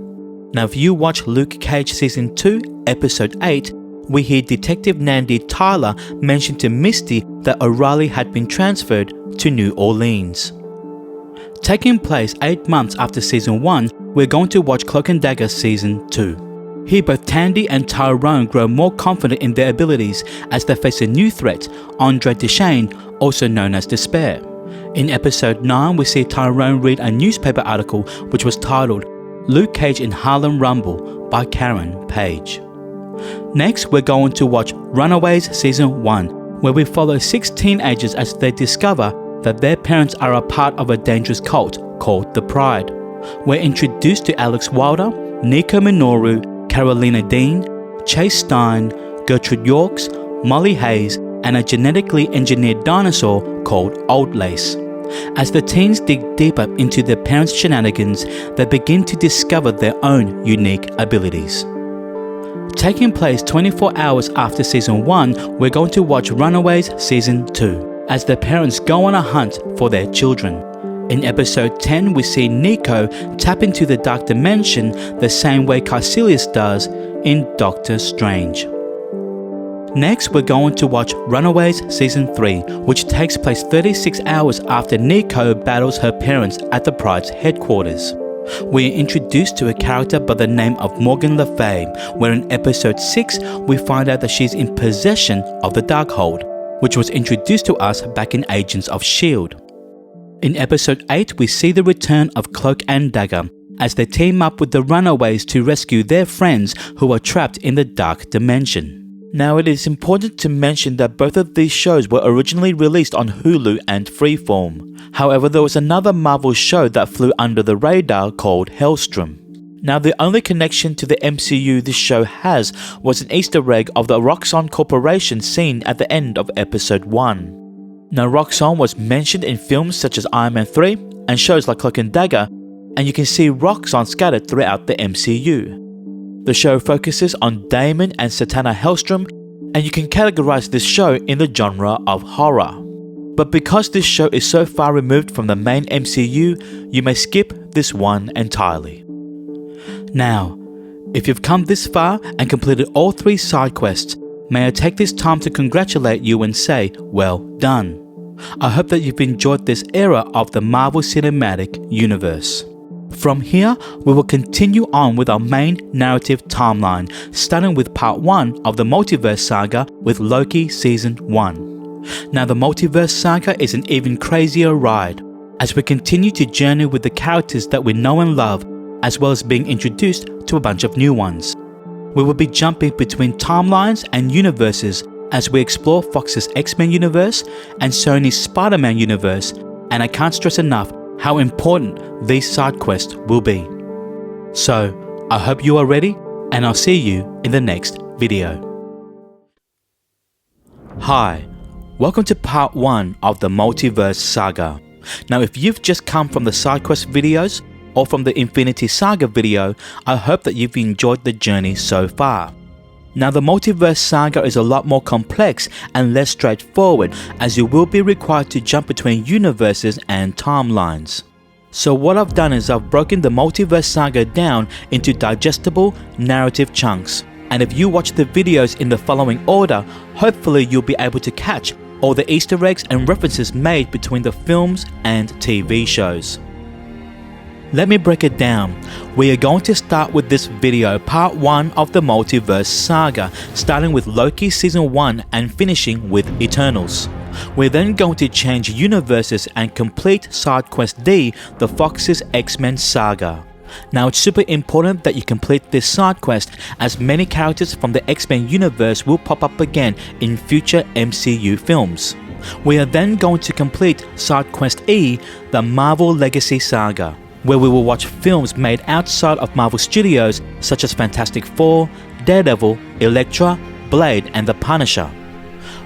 Now if you watch Luke Cage Season 2, Episode 8, we hear Detective Nandi Tyler mention to Misty that O'Reilly had been transferred to New Orleans. Taking place 8 months after Season 1, we're going to watch Cloak and Dagger Season 2. Here both Tandy and Tyrone grow more confident in their abilities as they face a new threat, Andre Deshane, also known as Despair. In Episode 9, we see Tyrone read a newspaper article which was titled Luke Cage in Harlem Rumble by Karen Page. Next, we're going to watch Runaways Season 1, where we follow 6 teenagers as they discover that their parents are a part of a dangerous cult called the Pride. We're introduced to Alex Wilder, Nico Minoru, Carolina Dean, Chase Stein, Gertrude Yorks, Molly Hayes, and a genetically engineered dinosaur called Old Lace. As the teens dig deeper into their parents' shenanigans, they begin to discover their own unique abilities. Taking place 24 hours after Season 1, we're going to watch Runaways Season 2, as their parents go on a hunt for their children. In Episode 10, we see Nico tap into the Dark Dimension the same way Caecilius does in Doctor Strange. Next, we're going to watch Runaways Season 3, which takes place 36 hours after Nico battles her parents at the Pride's headquarters. We are introduced to a character by the name of Morgan Le Fay, where in episode 6 we find out that she's in possession of the Darkhold, which was introduced to us back in Agents of S.H.I.E.L.D. In episode 8 we see the return of Cloak and Dagger as they team up with the Runaways to rescue their friends who are trapped in the Dark Dimension. Now, it is important to mention that both of these shows were originally released on Hulu and Freeform. However, there was another Marvel show that flew under the radar called Hellstrom. Now, the only connection to the MCU this show has was an Easter egg of the Roxxon Corporation seen at the end of episode 1. Now, Roxxon was mentioned in films such as Iron Man 3 and shows like Cloak and Dagger, and you can see Roxxon scattered throughout the MCU. The show focuses on Damon and Satana Hellstrom, and you can categorize this show in the genre of horror. But because this show is so far removed from the main MCU, you may skip this one entirely. Now, if you've come this far and completed all 3 side quests, may I take this time to congratulate you and say, well done. I hope that you've enjoyed this era of the Marvel Cinematic Universe. From here, we will continue on with our main narrative timeline, starting with part 1 of the Multiverse Saga with Loki Season 1. Now, the Multiverse Saga is an even crazier ride, as we continue to journey with the characters that we know and love, as well as being introduced to a bunch of new ones. We will be jumping between timelines and universes as we explore Fox's X-Men universe and Sony's Spider-Man universe, and I can't stress enough how important these side quests will be. So, I hope you are ready, and I'll see you in the next video. Hi, welcome to part 1 of the Multiverse Saga. Now, if you've just come from the side quest videos or from the Infinity Saga video, I hope that you've enjoyed the journey so far. Now, the Multiverse Saga is a lot more complex and less straightforward, as you will be required to jump between universes and timelines. So what I've done is I've broken the Multiverse Saga down into digestible narrative chunks. And if you watch the videos in the following order, hopefully you'll be able to catch all the Easter eggs and references made between the films and TV shows. Let me break it down. We are going to start with this video, part 1 of the Multiverse Saga, starting with Loki Season 1 and finishing with Eternals. We're then going to change universes and complete Side Quest D, the Fox's X-Men Saga. Now, it's super important that you complete this side quest, as many characters from the X-Men universe will pop up again in future MCU films. We are then going to complete Side Quest E, the Marvel Legacy Saga, where we will watch films made outside of Marvel Studios such as Fantastic Four, Daredevil, Elektra, Blade and The Punisher.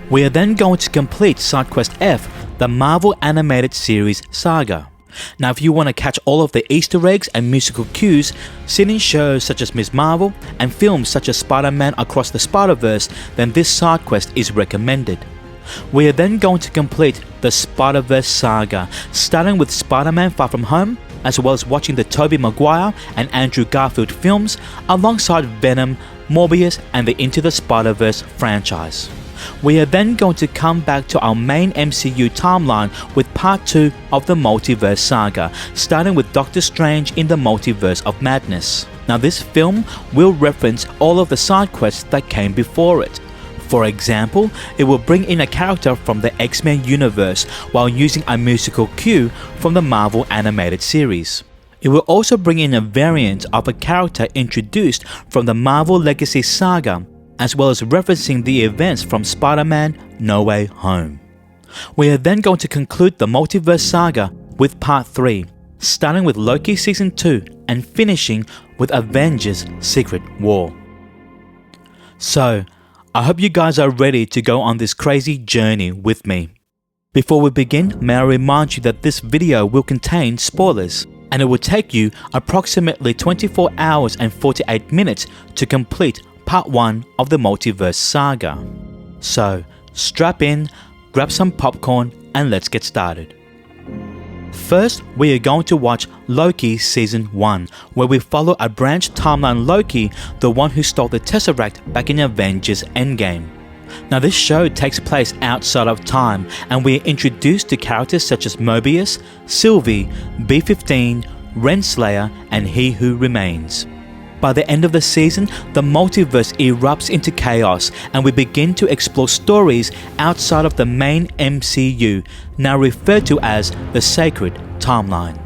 We are then going to complete Side Quest F, the Marvel Animated Series Saga. Now, if you want to catch all of the Easter eggs and musical cues seen in shows such as Ms. Marvel and films such as Spider-Man Across the Spider-Verse, then this side quest is recommended. We are then going to complete the Spider-Verse Saga, starting with Spider-Man Far From Home, as well as watching the Tobey Maguire and Andrew Garfield films alongside Venom, Morbius and the Into the Spider-Verse franchise. We are then going to come back to our main MCU timeline with part 2 of the Multiverse Saga, starting with Doctor Strange in the Multiverse of Madness. Now, this film will reference all of the side quests that came before it. For example, it will bring in a character from the X-Men universe while using a musical cue from the Marvel animated series. It will also bring in a variant of a character introduced from the Marvel Legacy Saga, as well as referencing the events from Spider-Man No Way Home. We are then going to conclude the Multiverse Saga with part 3, starting with Loki Season 2 and finishing with Avengers Secret War. So, I hope you guys are ready to go on this crazy journey with me. Before we begin, may I remind you that this video will contain spoilers, and it will take you approximately 24 hours and 48 minutes to complete part 1 of the Multiverse Saga. So, strap in, grab some popcorn, and let's get started. First, we are going to watch Loki Season 1, where we follow a branch timeline Loki, the one who stole the Tesseract back in Avengers Endgame. Now this show takes place outside of time, and we are introduced to characters such as Mobius, Sylvie, B-15, Renslayer, and He Who Remains. By the end of the season, the multiverse erupts into chaos, and we begin to explore stories outside of the main MCU, now referred to as the Sacred Timeline.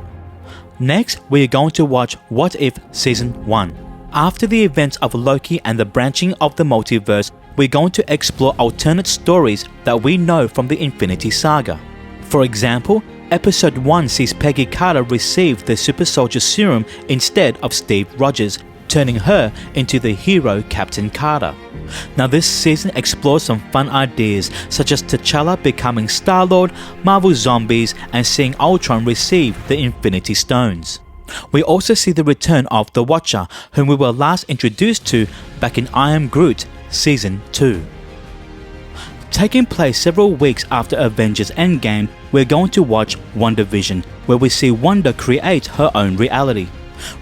Next, we are going to watch What If Season 1. After the events of Loki and the branching of the multiverse, we're going to explore alternate stories that we know from the Infinity Saga. For example, Episode 1 sees Peggy Carter receive the Super Soldier Serum instead of Steve Rogers, turning her into the hero Captain Carter. Now this season explores some fun ideas such as T'Challa becoming Star-Lord, Marvel Zombies, and seeing Ultron receive the Infinity Stones. We also see the return of the Watcher, whom we were last introduced to back in I Am Groot Season 2. Taking place several weeks after Avengers Endgame, we're going to watch WandaVision, where we see Wanda create her own reality.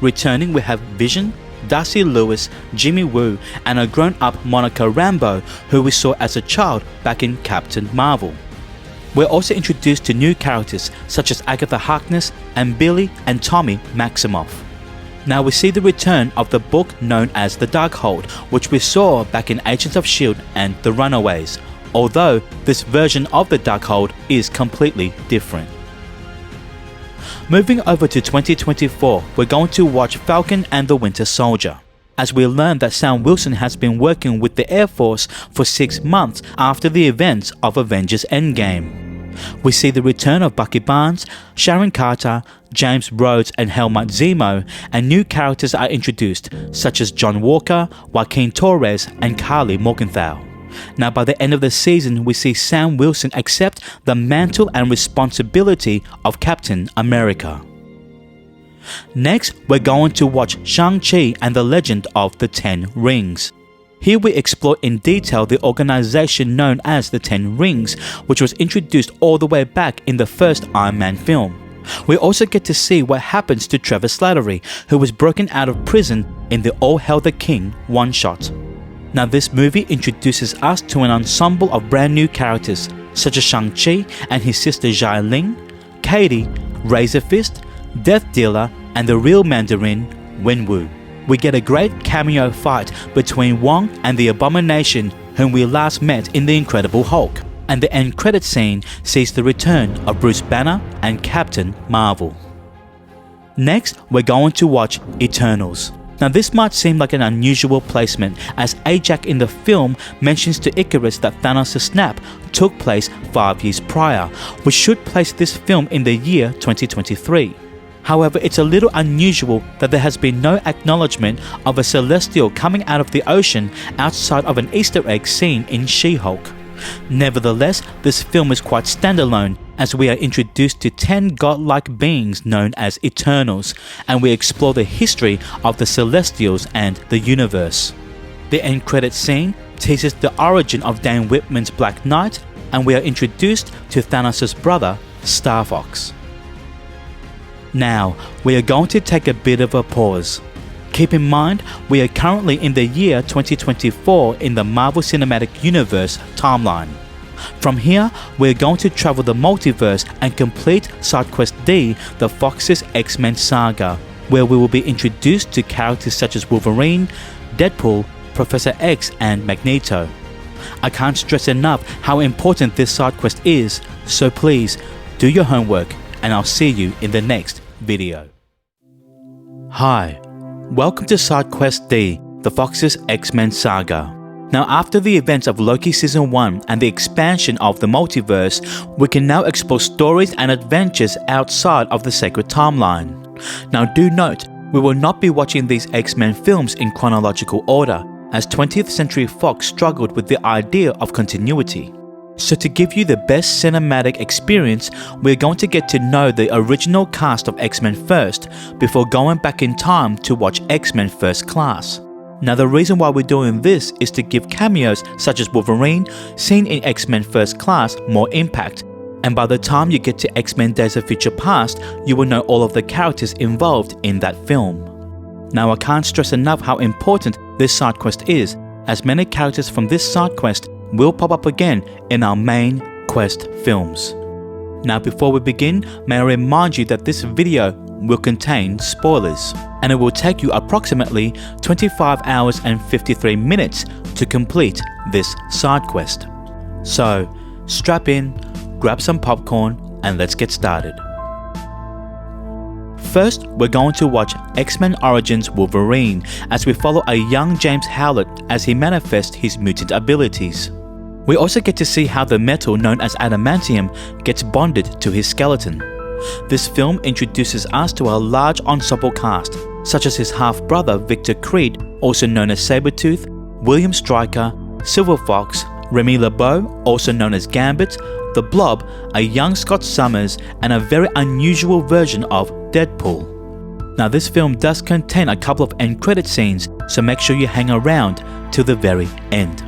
Returning, we have Vision, Darcy Lewis, Jimmy Woo, and a grown-up Monica Rambeau, who we saw as a child back in Captain Marvel. We're also introduced to new characters such as Agatha Harkness and Billy and Tommy Maximoff. Now we see the return of the book known as The Darkhold, which we saw back in Agents of S.H.I.E.L.D. and The Runaways, although this version of The Darkhold is completely different. Moving over to 2024, we're going to watch Falcon and the Winter Soldier, as we learn that Sam Wilson has been working with the Air Force for 6 months after the events of Avengers Endgame. We see the return of Bucky Barnes, Sharon Carter, James Rhodes and Helmut Zemo, and new characters are introduced such as John Walker, Joaquin Torres and Carly Morgenthau. Now by the end of the season, we see Sam Wilson accept the mantle and responsibility of Captain America. Next, we're going to watch Shang-Chi and the Legend of the Ten Rings. Here we explore in detail the organization known as the Ten Rings, which was introduced all the way back in the first Iron Man film. We also get to see what happens to Trevor Slattery, who was broken out of prison in the All Hail the King one-shot. Now this movie introduces us to an ensemble of brand new characters, such as Shang-Chi and his sister Xialing, Katie, Razor Fist, Death Dealer, and the real Mandarin, Wenwu. We get a great cameo fight between Wong and the Abomination, whom we last met in The Incredible Hulk, and the end credit scene sees the return of Bruce Banner and Captain Marvel. Next, we're going to watch Eternals. Now this might seem like an unusual placement, as Ajak in the film mentions to Icarus that Thanos' snap took place 5 years prior, which should place this film in the year 2023. However, it's a little unusual that there has been no acknowledgement of a celestial coming out of the ocean outside of an Easter egg seen in She-Hulk. Nevertheless, this film is quite standalone, as we are introduced to 10 godlike beings known as Eternals, and we explore the history of the Celestials and the universe. The end credit scene teases the origin of Dane Whitman's Black Knight, and we are introduced to Thanos' brother, Star Fox. Now, we are going to take a bit of a pause. Keep in mind, we are currently in the year 2024 in the Marvel Cinematic Universe timeline. From here, we're going to travel the multiverse and complete Side Quest D, the Fox's X-Men Saga, where we will be introduced to characters such as Wolverine, Deadpool, Professor X and Magneto. I can't stress enough how important this side quest is, so please do your homework and I'll see you in the next video. Hi, welcome to Side Quest D, the Fox's X-Men Saga. Now after the events of Loki Season 1 and the expansion of the multiverse, we can now explore stories and adventures outside of the sacred timeline. Now do note, we will not be watching these X-Men films in chronological order, as 20th Century Fox struggled with the idea of continuity. So to give you the best cinematic experience, we're going to get to know the original cast of X-Men first, before going back in time to watch X-Men First Class. Now the reason why we're doing this is to give cameos such as Wolverine, seen in X-Men First Class, more impact, and by the time you get to X-Men Days of Future Past, you will know all of the characters involved in that film. Now I can't stress enough how important this side quest is, as many characters from this side quest will pop up again in our main quest films. Now before we begin, may I remind you that this video will contain spoilers, and it will take you approximately 25 hours and 53 minutes to complete this side quest. So strap in, grab some popcorn, and let's get started. First, we're going to watch X-Men Origins Wolverine as we follow a young James Howlett as he manifests his mutant abilities. We also get to see how the metal known as adamantium gets bonded to his skeleton. This film introduces us to a large ensemble cast, such as his half-brother Victor Creed, also known as Sabretooth, William Stryker, Silver Fox, Remy LeBeau, also known as Gambit, the Blob, a young Scott Summers, and a very unusual version of Deadpool. Now this film does contain a couple of end credit scenes, so make sure you hang around till the very end.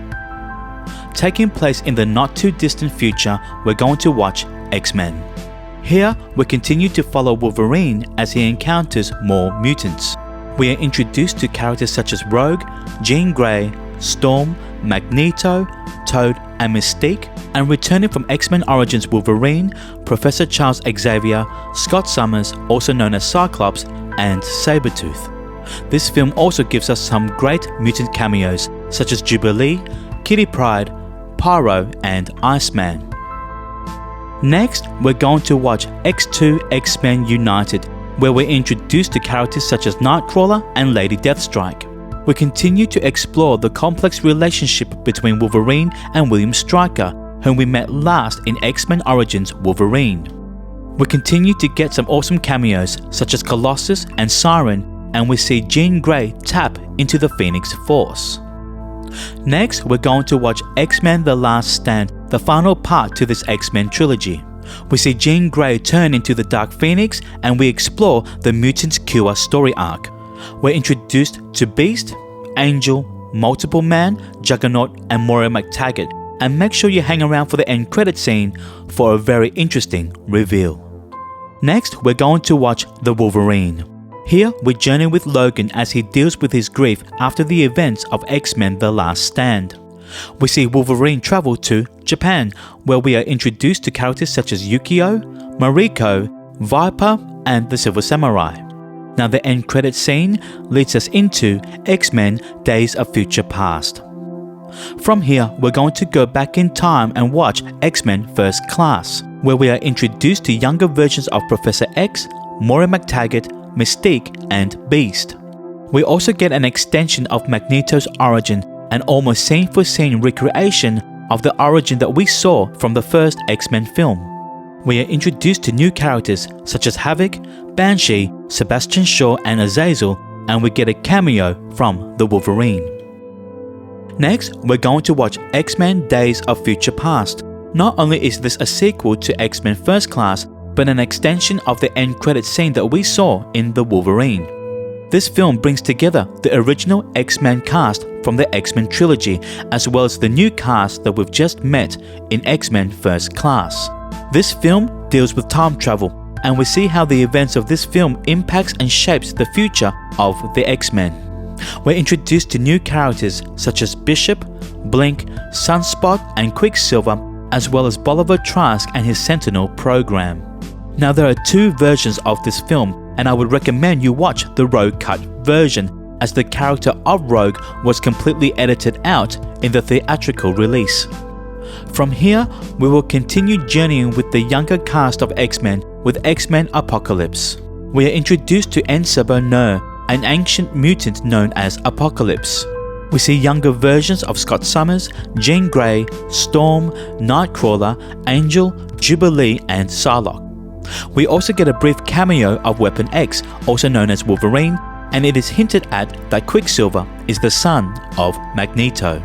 Taking place in the not too distant future, we're going to watch X-Men. Here, we continue to follow Wolverine as he encounters more mutants. We are introduced to characters such as Rogue, Jean Grey, Storm, Magneto, Toad, and Mystique, and returning from X-Men Origins Wolverine, Professor Charles Xavier, Scott Summers, also known as Cyclops, and Sabretooth. This film also gives us some great mutant cameos such as Jubilee, Kitty Pryde, Pyro, and Iceman. Next, we're going to watch X2 X-Men United, where we're introduced to characters such as Nightcrawler and Lady Deathstrike. We continue to explore the complex relationship between Wolverine and William Stryker, whom we met last in X-Men Origins Wolverine. We continue to get some awesome cameos such as Colossus and Siren, and we see Jean Grey tap into the Phoenix Force. Next, we're going to watch X-Men The Last Stand, the final part to this X-Men trilogy. We see Jean Grey turn into the Dark Phoenix, and we explore the Mutants Cure story arc. We're introduced to Beast, Angel, Multiple Man, Juggernaut, and Moira McTaggart, and make sure you hang around for the end credit scene for a very interesting reveal. Next, we're going to watch The Wolverine. Here, we journey with Logan as he deals with his grief after the events of X-Men The Last Stand. We see Wolverine travel to Japan, where we are introduced to characters such as Yukio, Mariko, Viper, and the Silver Samurai. Now the end credit scene leads us into X-Men Days of Future Past. From here, we're going to go back in time and watch X-Men First Class, where we are introduced to younger versions of Professor X, Moira McTaggart, Mystique, and Beast. We also get an extension of Magneto's origin, an almost scene-for-scene recreation of the origin that we saw from the first X-Men film. We are introduced to new characters such as Havoc, Banshee, Sebastian Shaw, and Azazel, and we get a cameo from the Wolverine. Next, we're going to watch X-Men Days of Future Past. Not only is this a sequel to X-Men First Class, but an extension of the end credit scene that we saw in The Wolverine. This film brings together the original X-Men cast from the X-Men trilogy, as well as the new cast that we've just met in X-Men First Class. This film deals with time travel, and we see how the events of this film impacts and shapes the future of the X-Men. We're introduced to new characters such as Bishop, Blink, Sunspot, and Quicksilver, as well as Bolivar Trask and his Sentinel program. Now there are two versions of this film, and I would recommend you watch the Rogue Cut version, as the character of Rogue was completely edited out in the theatrical release. From here, we will continue journeying with the younger cast of X-Men with X-Men Apocalypse. We are introduced to N-Sebo-No, an ancient mutant known as Apocalypse. We see younger versions of Scott Summers, Jean Grey, Storm, Nightcrawler, Angel, Jubilee, and Psylocke. We also get a brief cameo of Weapon X, also known as Wolverine, and it is hinted at that Quicksilver is the son of Magneto.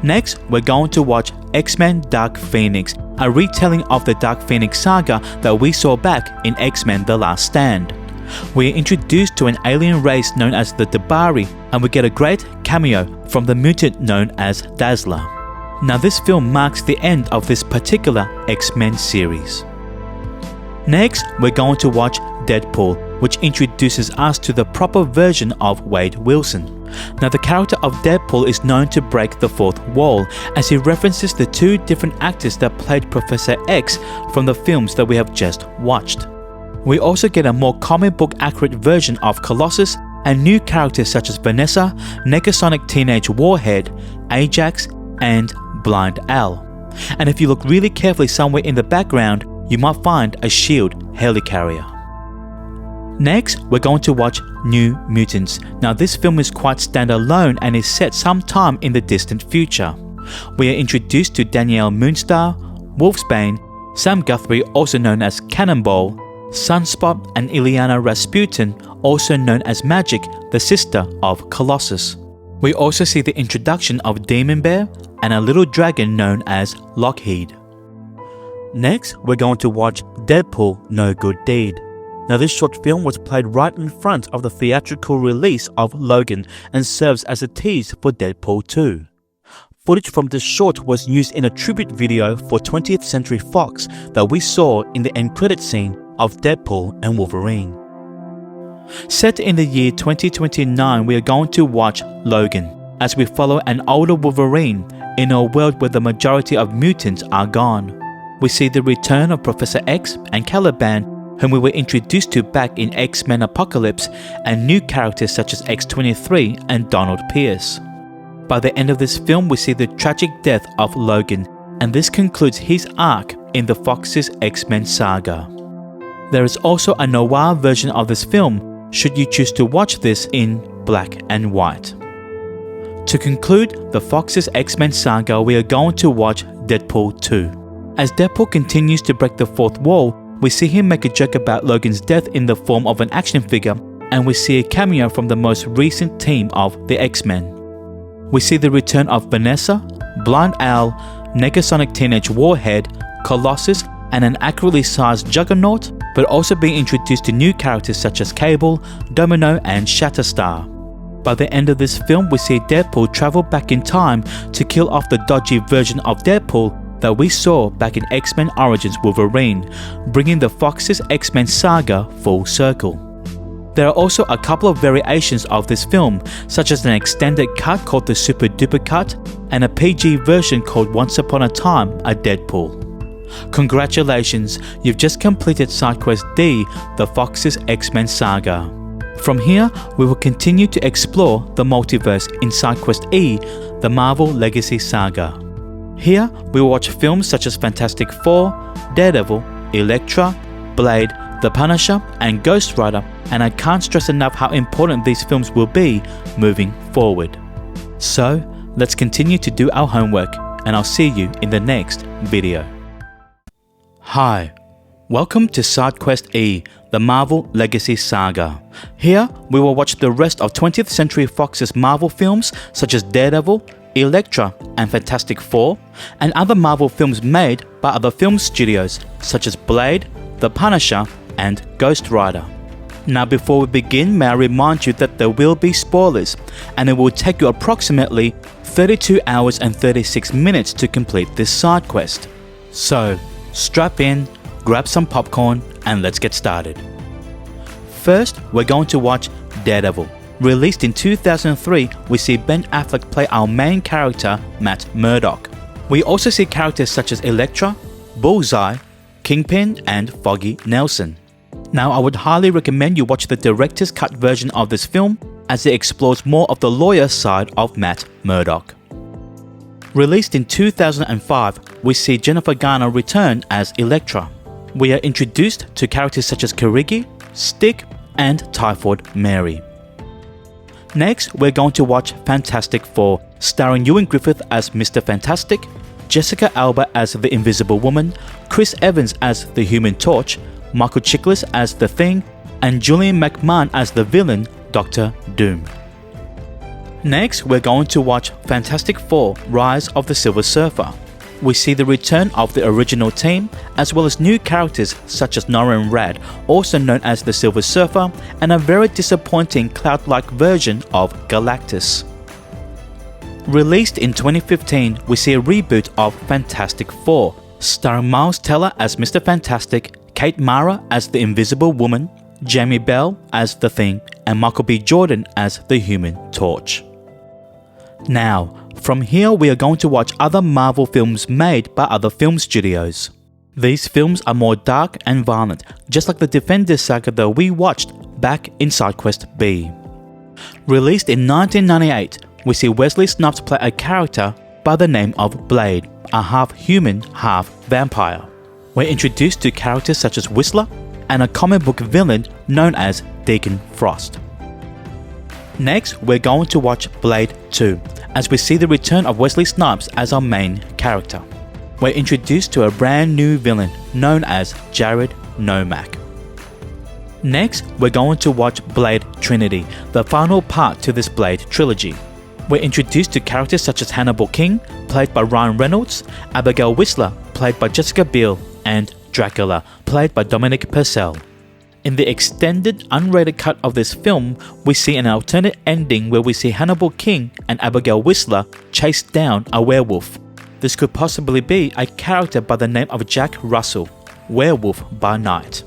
Next, we're going to watch X-Men Dark Phoenix, a retelling of the Dark Phoenix saga that we saw back in X-Men The Last Stand. We are introduced to an alien race known as the Dabari, and we get a great cameo from the mutant known as Dazzler. Now this film marks the end of this particular X-Men series. Next, we're going to watch Deadpool, which introduces us to the proper version of Wade Wilson. Now, the character of Deadpool is known to break the fourth wall, as he references the two different actors that played Professor X from the films that we have just watched. We also get a more comic book accurate version of Colossus and new characters such as Vanessa, Negasonic Teenage Warhead, Ajax, and Blind Al. And if you look really carefully somewhere in the background, you might find a S.H.I.E.L.D. helicarrier. Next, we're going to watch New Mutants. Now, this film is quite standalone and is set sometime in the distant future. We are introduced to Danielle Moonstar, Wolfsbane, Sam Guthrie, also known as Cannonball, Sunspot, and Ileana Rasputin, also known as Magic, the sister of Colossus. We also see the introduction of Demon Bear and a little dragon known as Lockheed. Next, we're going to watch Deadpool No Good Deed. Now, this short film was played right in front of the theatrical release of Logan and serves as a tease for Deadpool 2. Footage from this short was used in a tribute video for 20th Century Fox that we saw in the end credit scene of Deadpool and Wolverine. Set in the year 2029, we are going to watch Logan, as we follow an older Wolverine in a world where the majority of mutants are gone. We see the return of Professor X and Caliban, whom we were introduced to back in X-Men Apocalypse, and new characters such as X-23 and Donald Pierce. By the end of this film, we see the tragic death of Logan, and this concludes his arc in the Fox's X-Men saga. There is also a noir version of this film, should you choose to watch this in black and white. To conclude the Fox's X-Men saga, we are going to watch Deadpool 2. As Deadpool continues to break the fourth wall, we see him make a joke about Logan's death in the form of an action figure, and we see a cameo from the most recent team of the X-Men. We see the return of Vanessa, Blind Al, Negasonic Teenage Warhead, Colossus, and an accurately sized Juggernaut, but also being introduced to new characters such as Cable, Domino, and Shatterstar. By the end of this film, we see Deadpool travel back in time to kill off the dodgy version of Deadpool that we saw back in X-Men Origins Wolverine, bringing the Fox's X-Men saga full circle. There are also a couple of variations of this film, such as an extended cut called the Super Duper Cut and a PG version called Once Upon a Time, a Deadpool. Congratulations, you've just completed SideQuest D, the Fox's X-Men saga. From here, we will continue to explore the multiverse in SideQuest E, the Marvel Legacy Saga. Here, we will watch films such as Fantastic Four, Daredevil, Elektra, Blade, The Punisher, and Ghost Rider, and I can't stress enough how important these films will be moving forward. So, let's continue to do our homework, and I'll see you in the next video. Hi, welcome to SideQuest E, the Marvel Legacy Saga. Here, we will watch the rest of 20th Century Fox's Marvel films such as Daredevil, Elektra, and Fantastic Four, and other Marvel films made by other film studios such as Blade, The Punisher, and Ghost Rider. Now, before we begin, may I remind you that there will be spoilers, and it will take you approximately 32 hours and 36 minutes to complete this side quest. So, strap in, grab some popcorn, and let's get started. First, we're going to watch Daredevil. Released in 2003, we see Ben Affleck play our main character, Matt Murdock. We also see characters such as Elektra, Bullseye, Kingpin, and Foggy Nelson. Now, I would highly recommend you watch the director's cut version of this film, as it explores more of the lawyer side of Matt Murdock. Released in 2005, we see Jennifer Garner return as Elektra. We are introduced to characters such as Kirigi, Stick, and Typhoid Mary. Next, we're going to watch Fantastic Four, starring Ewan Griffith as Mr. Fantastic, Jessica Alba as the Invisible Woman, Chris Evans as the Human Torch, Michael Chiklis as The Thing, and Julian McMahon as the villain, Dr. Doom. Next, we're going to watch Fantastic Four: Rise of the Silver Surfer. We see the return of the original team, as well as new characters such as Norrin Radd, also known as the Silver Surfer, and a very disappointing cloud-like version of Galactus. Released in 2015, we see a reboot of Fantastic Four, starring Miles Teller as Mr. Fantastic, Kate Mara as the Invisible Woman, Jamie Bell as The Thing, and Michael B. Jordan as the Human Torch. Now, from here we are going to watch other Marvel films made by other film studios. These films are more dark and violent, just like the Defenders Saga that we watched back in SideQuest B. Released in 1998, we see Wesley Snipes play a character by the name of Blade, a half-human, half-vampire. We're introduced to characters such as Whistler and a comic book villain known as Deacon Frost. Next, we're going to watch Blade 2, as we see the return of Wesley Snipes as our main character. We're introduced to a brand new villain known as Jared Nomak. Next, we're going to watch Blade Trinity, the final part to this Blade trilogy. We're introduced to characters such as Hannibal King, played by Ryan Reynolds, Abigail Whistler, played by Jessica Biel, and Dracula, played by Dominic Purcell. In the extended, unrated cut of this film, we see an alternate ending where we see Hannibal King and Abigail Whistler chase down a werewolf. This could possibly be a character by the name of Jack Russell, Werewolf by Night.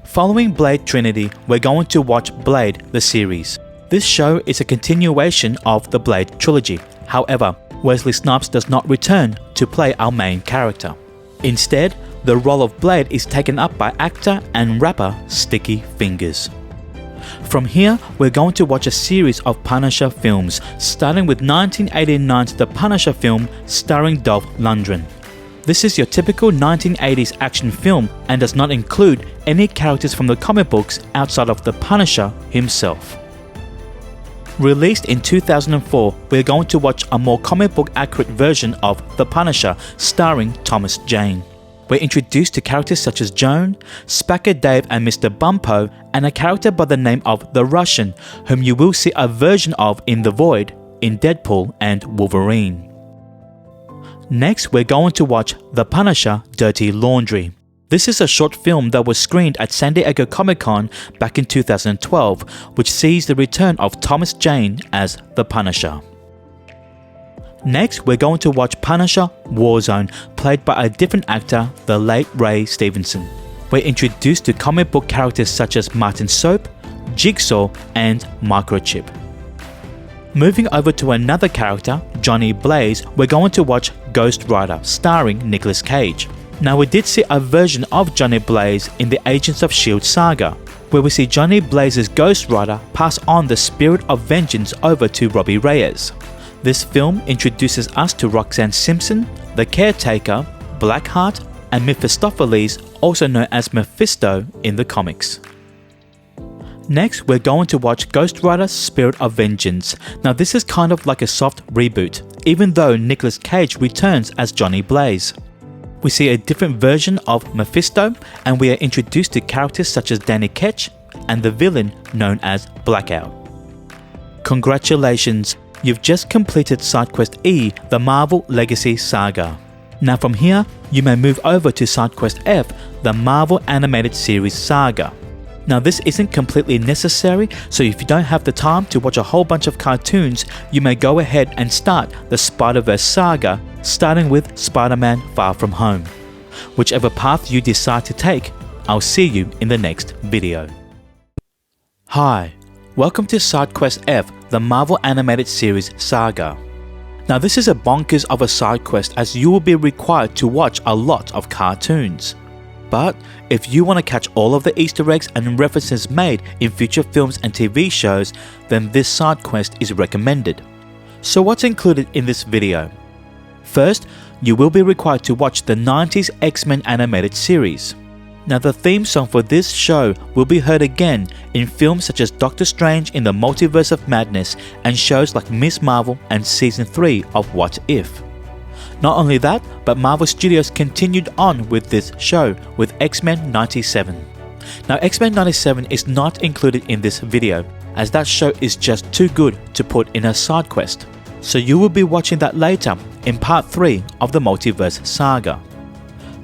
Following Blade Trinity, we're going to watch Blade the series. This show is a continuation of the Blade trilogy. However, Wesley Snipes does not return to play our main character. Instead, the role of Blade is taken up by actor and rapper Sticky Fingers. From here, we're going to watch a series of Punisher films, starting with 1989's The Punisher film starring Dolph Lundgren. This is your typical 1980s action film and does not include any characters from the comic books outside of the Punisher himself. Released in 2004, we're going to watch a more comic book accurate version of The Punisher starring Thomas Jane. We're introduced to characters such as Joan, Spacker Dave and Mr. Bumpo, and a character by the name of The Russian, whom you will see a version of in The Void, in Deadpool and Wolverine. Next, we're going to watch The Punisher Dirty Laundry. This is a short film that was screened at San Diego Comic-Con back in 2012, which sees the return of Thomas Jane as the Punisher. Next, we're going to watch Punisher Warzone, played by a different actor, the late Ray Stevenson. We're introduced to comic book characters such as Martin Soap, Jigsaw, and Microchip. Moving over to another character, Johnny Blaze, we're going to watch Ghost Rider, starring Nicolas Cage. Now, we did see a version of Johnny Blaze in the Agents of S.H.I.E.L.D. saga, where we see Johnny Blaze's Ghost Rider pass on the spirit of vengeance over to Robbie Reyes. This film introduces us to Roxanne Simpson, the Caretaker, Blackheart, and Mephistopheles, also known as Mephisto in the comics. Next, we're going to watch Ghost Rider Spirit of Vengeance. Now, this is kind of like a soft reboot, even though Nicolas Cage returns as Johnny Blaze. We see a different version of Mephisto, and we are introduced to characters such as Danny Ketch and the villain known as Blackout. Congratulations, you've just completed SideQuest E, the Marvel Legacy Saga. Now from here, you may move over to SideQuest F, the Marvel Animated Series Saga. Now this isn't completely necessary, so if you don't have the time to watch a whole bunch of cartoons, you may go ahead and start the Spider-Verse Saga, starting with Spider-Man Far From Home. Whichever path you decide to take, I'll see you in the next video. Hi, welcome to SideQuest F, the Marvel Animated Series Saga. Now this is a bonkers of a side quest, as you will be required to watch a lot of cartoons. But if you want to catch all of the Easter eggs and references made in future films and TV shows, then this side quest is recommended. So what's included in this video? First, you will be required to watch the 90s X-Men animated series. Now the theme song for this show will be heard again in films such as Doctor Strange in the Multiverse of Madness and shows like Ms. Marvel and Season 3 of What If. Not only that, but Marvel Studios continued on with this show with X-Men 97. Now X-Men 97 is not included in this video, as that show is just too good to put in a side quest. So you will be watching that later in part 3 of the Multiverse Saga.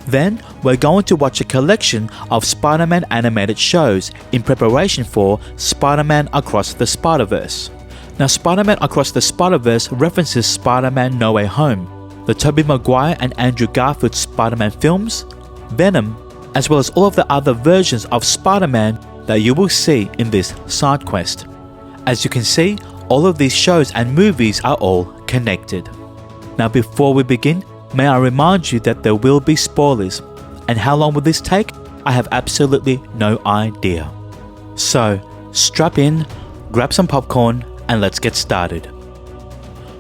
Then, we're going to watch a collection of Spider-Man animated shows in preparation for Spider-Man Across the Spider-Verse. Now, Spider-Man Across the Spider-Verse references Spider-Man No Way Home, the Tobey Maguire and Andrew Garfield Spider-Man films, Venom, as well as all of the other versions of Spider-Man that you will see in this side quest. As you can see, all of these shows and movies are all connected. Now before we begin, may I remind you that there will be spoilers, and how long will this take? I have absolutely no idea. So strap in, grab some popcorn, and let's get started.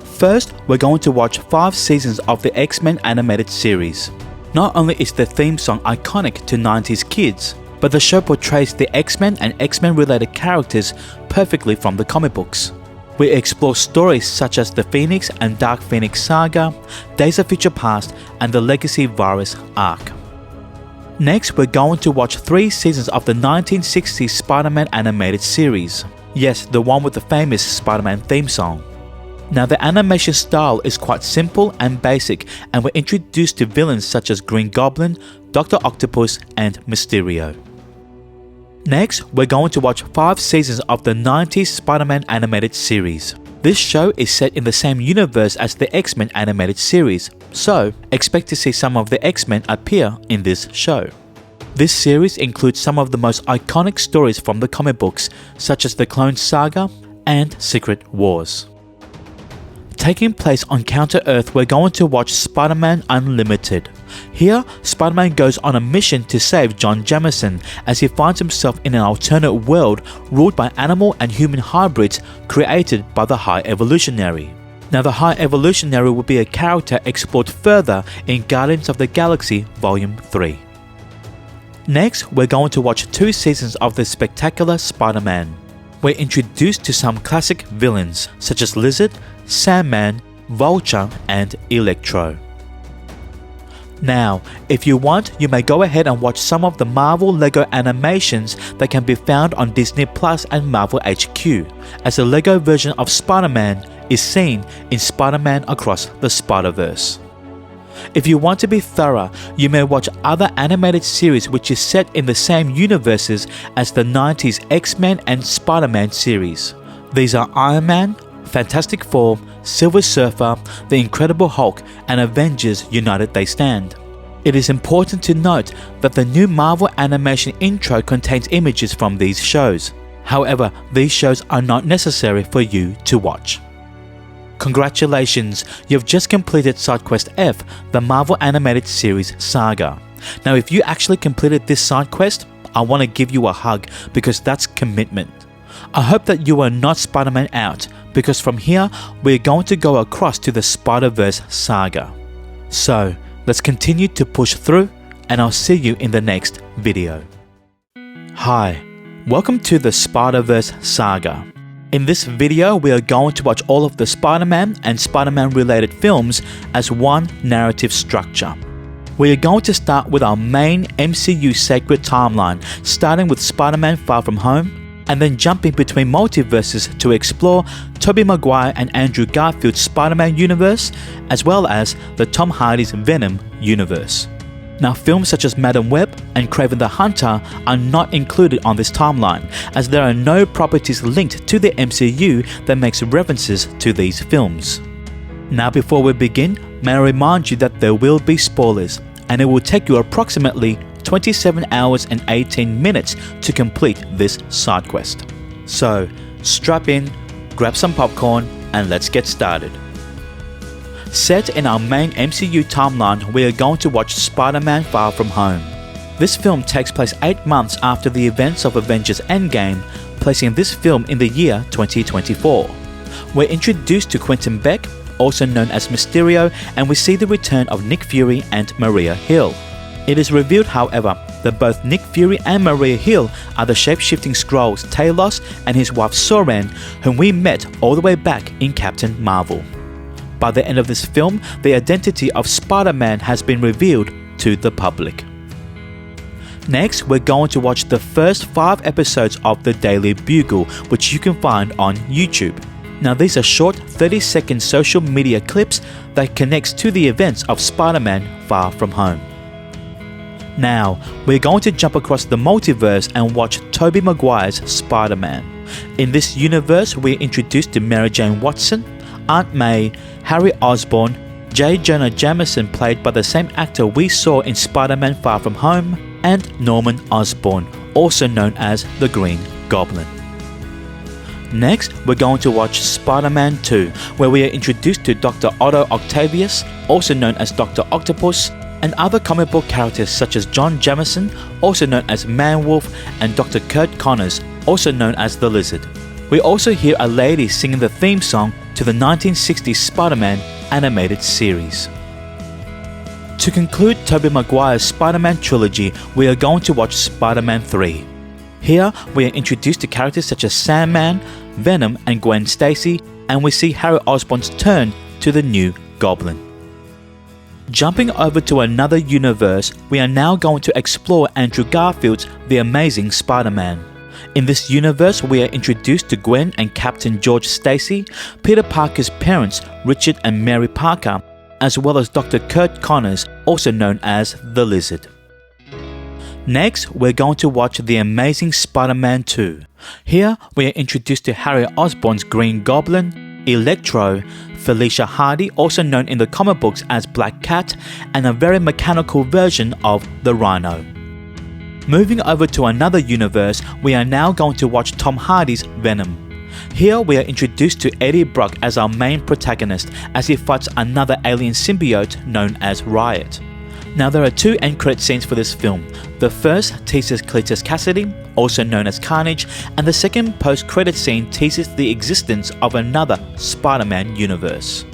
First, we're going to watch 5 seasons of the X-Men animated series. Not only is the theme song iconic to 90s kids, but the show portrays the X-Men and X-Men related characters perfectly from the comic books. We explore stories such as the Phoenix and Dark Phoenix Saga, Days of Future Past, and the Legacy Virus arc. Next, we're going to watch 3 seasons of the 1960s Spider-Man animated series. Yes, the one with the famous Spider-Man theme song. Now the animation style is quite simple and basic, and we're introduced to villains such as Green Goblin, Dr. Octopus, and Mysterio. Next, we're going to watch 5 seasons of the 90s Spider-Man animated series. This show is set in the same universe as the X-Men animated series, so expect to see some of the X-Men appear in this show. This series includes some of the most iconic stories from the comic books, such as the Clone Saga and Secret Wars. Taking place on Counter-Earth, we're going to watch Spider-Man Unlimited. Here, Spider-Man goes on a mission to save John Jameson as he finds himself in an alternate world ruled by animal and human hybrids created by the High Evolutionary. Now the High Evolutionary will be a character explored further in Guardians of the Galaxy Volume 3. Next, we're going to watch 2 seasons of the Spectacular Spider-Man. We're introduced to some classic villains such as Lizard, Sandman, Vulture, and Electro. Now, if you want, you may go ahead and watch some of the Marvel Lego animations that can be found on Disney Plus and Marvel HQ, as the Lego version of Spider-Man is seen in Spider-Man Across the Spider-Verse. If you want to be thorough, you may watch other animated series which is set in the same universes as the 90s X-Men and Spider-Man series. These are Iron Man, Fantastic Four, Silver Surfer, The Incredible Hulk, and Avengers United They Stand. It is important to note that the new Marvel animation intro contains images from these shows. However, these shows are not necessary for you to watch. Congratulations, you've just completed Side Quest F, the Marvel Animated Series Saga. Now if you actually completed this side quest, I want to give you a hug because that's commitment. I hope that you are not Spider-Man out, because from here we're going to go across to the Spider-Verse Saga. So let's continue to push through, and I'll see you in the next video. Hi, welcome to the Spider-Verse Saga. In this video, we are going to watch all of the Spider-Man and Spider-Man related films as one narrative structure. We are going to start with our main MCU sacred timeline, starting with Spider-Man Far From Home, and then jumping between multiverses to explore Tobey Maguire and Andrew Garfield's Spider-Man universe, as well as the Tom Hardy's Venom universe. Now, films such as Madam Web and Kraven the Hunter are not included on this timeline, as there are no properties linked to the MCU that makes references to these films. Now, before we begin, may I remind you that there will be spoilers, and it will take you approximately 27 hours and 18 minutes to complete this side quest. So, strap in, grab some popcorn, and let's get started. Set in our main MCU timeline, we are going to watch Spider-Man Far From Home. This film takes place 8 months after the events of Avengers Endgame, placing this film in the year 2024. We're introduced to Quentin Beck, also known as Mysterio, and we see the return of Nick Fury and Maria Hill. It is revealed, however, that both Nick Fury and Maria Hill are the shape-shifting Skrulls Talos and his wife Soren, whom we met all the way back in Captain Marvel. By the end of this film, the identity of Spider-Man has been revealed to the public. Next, we're going to watch the first 5 episodes of The Daily Bugle, which you can find on YouTube. Now, these are short 30-second social media clips that connects to the events of Spider-Man Far From Home. Now, we're going to jump across the multiverse and watch Tobey Maguire's Spider-Man. In this universe, we're introduced to Mary Jane Watson, Aunt May, Harry Osborn, J. Jonah Jameson played by the same actor we saw in Spider-Man Far From Home, and Norman Osborn, also known as the Green Goblin. Next, we're going to watch Spider-Man 2, where we are introduced to Dr. Otto Octavius, also known as Dr. Octopus, and other comic book characters such as John Jameson, also known as Man-Wolf, and Dr. Kurt Connors, also known as the Lizard. We also hear a lady singing the theme song to the 1960s Spider-Man animated series. To conclude Tobey Maguire's Spider-Man trilogy, we are going to watch Spider-Man 3. Here, we are introduced to characters such as Sandman, Venom, and Gwen Stacy, and we see Harry Osborn's turn to the new Goblin. Jumping over to another universe, we are now going to explore Andrew Garfield's The Amazing Spider-Man. In this universe, we are introduced to Gwen and Captain George Stacy, Peter Parker's parents, Richard and Mary Parker, as well as Dr. Kurt Connors, also known as the Lizard. Next, we're going to watch The Amazing Spider-Man 2. Here, we are introduced to Harry Osborn's Green Goblin, Electro, Felicia Hardy, also known in the comic books as Black Cat, and a very mechanical version of the Rhino. Moving over to another universe, we are now going to watch Tom Hardy's Venom. Here, we are introduced to Eddie Brock as our main protagonist as he fights another alien symbiote known as Riot. Now, there are two end credit scenes for this film. The first teases Cletus Cassidy, also known as Carnage, and the second post-credit scene teases the existence of another Spider-Man universe.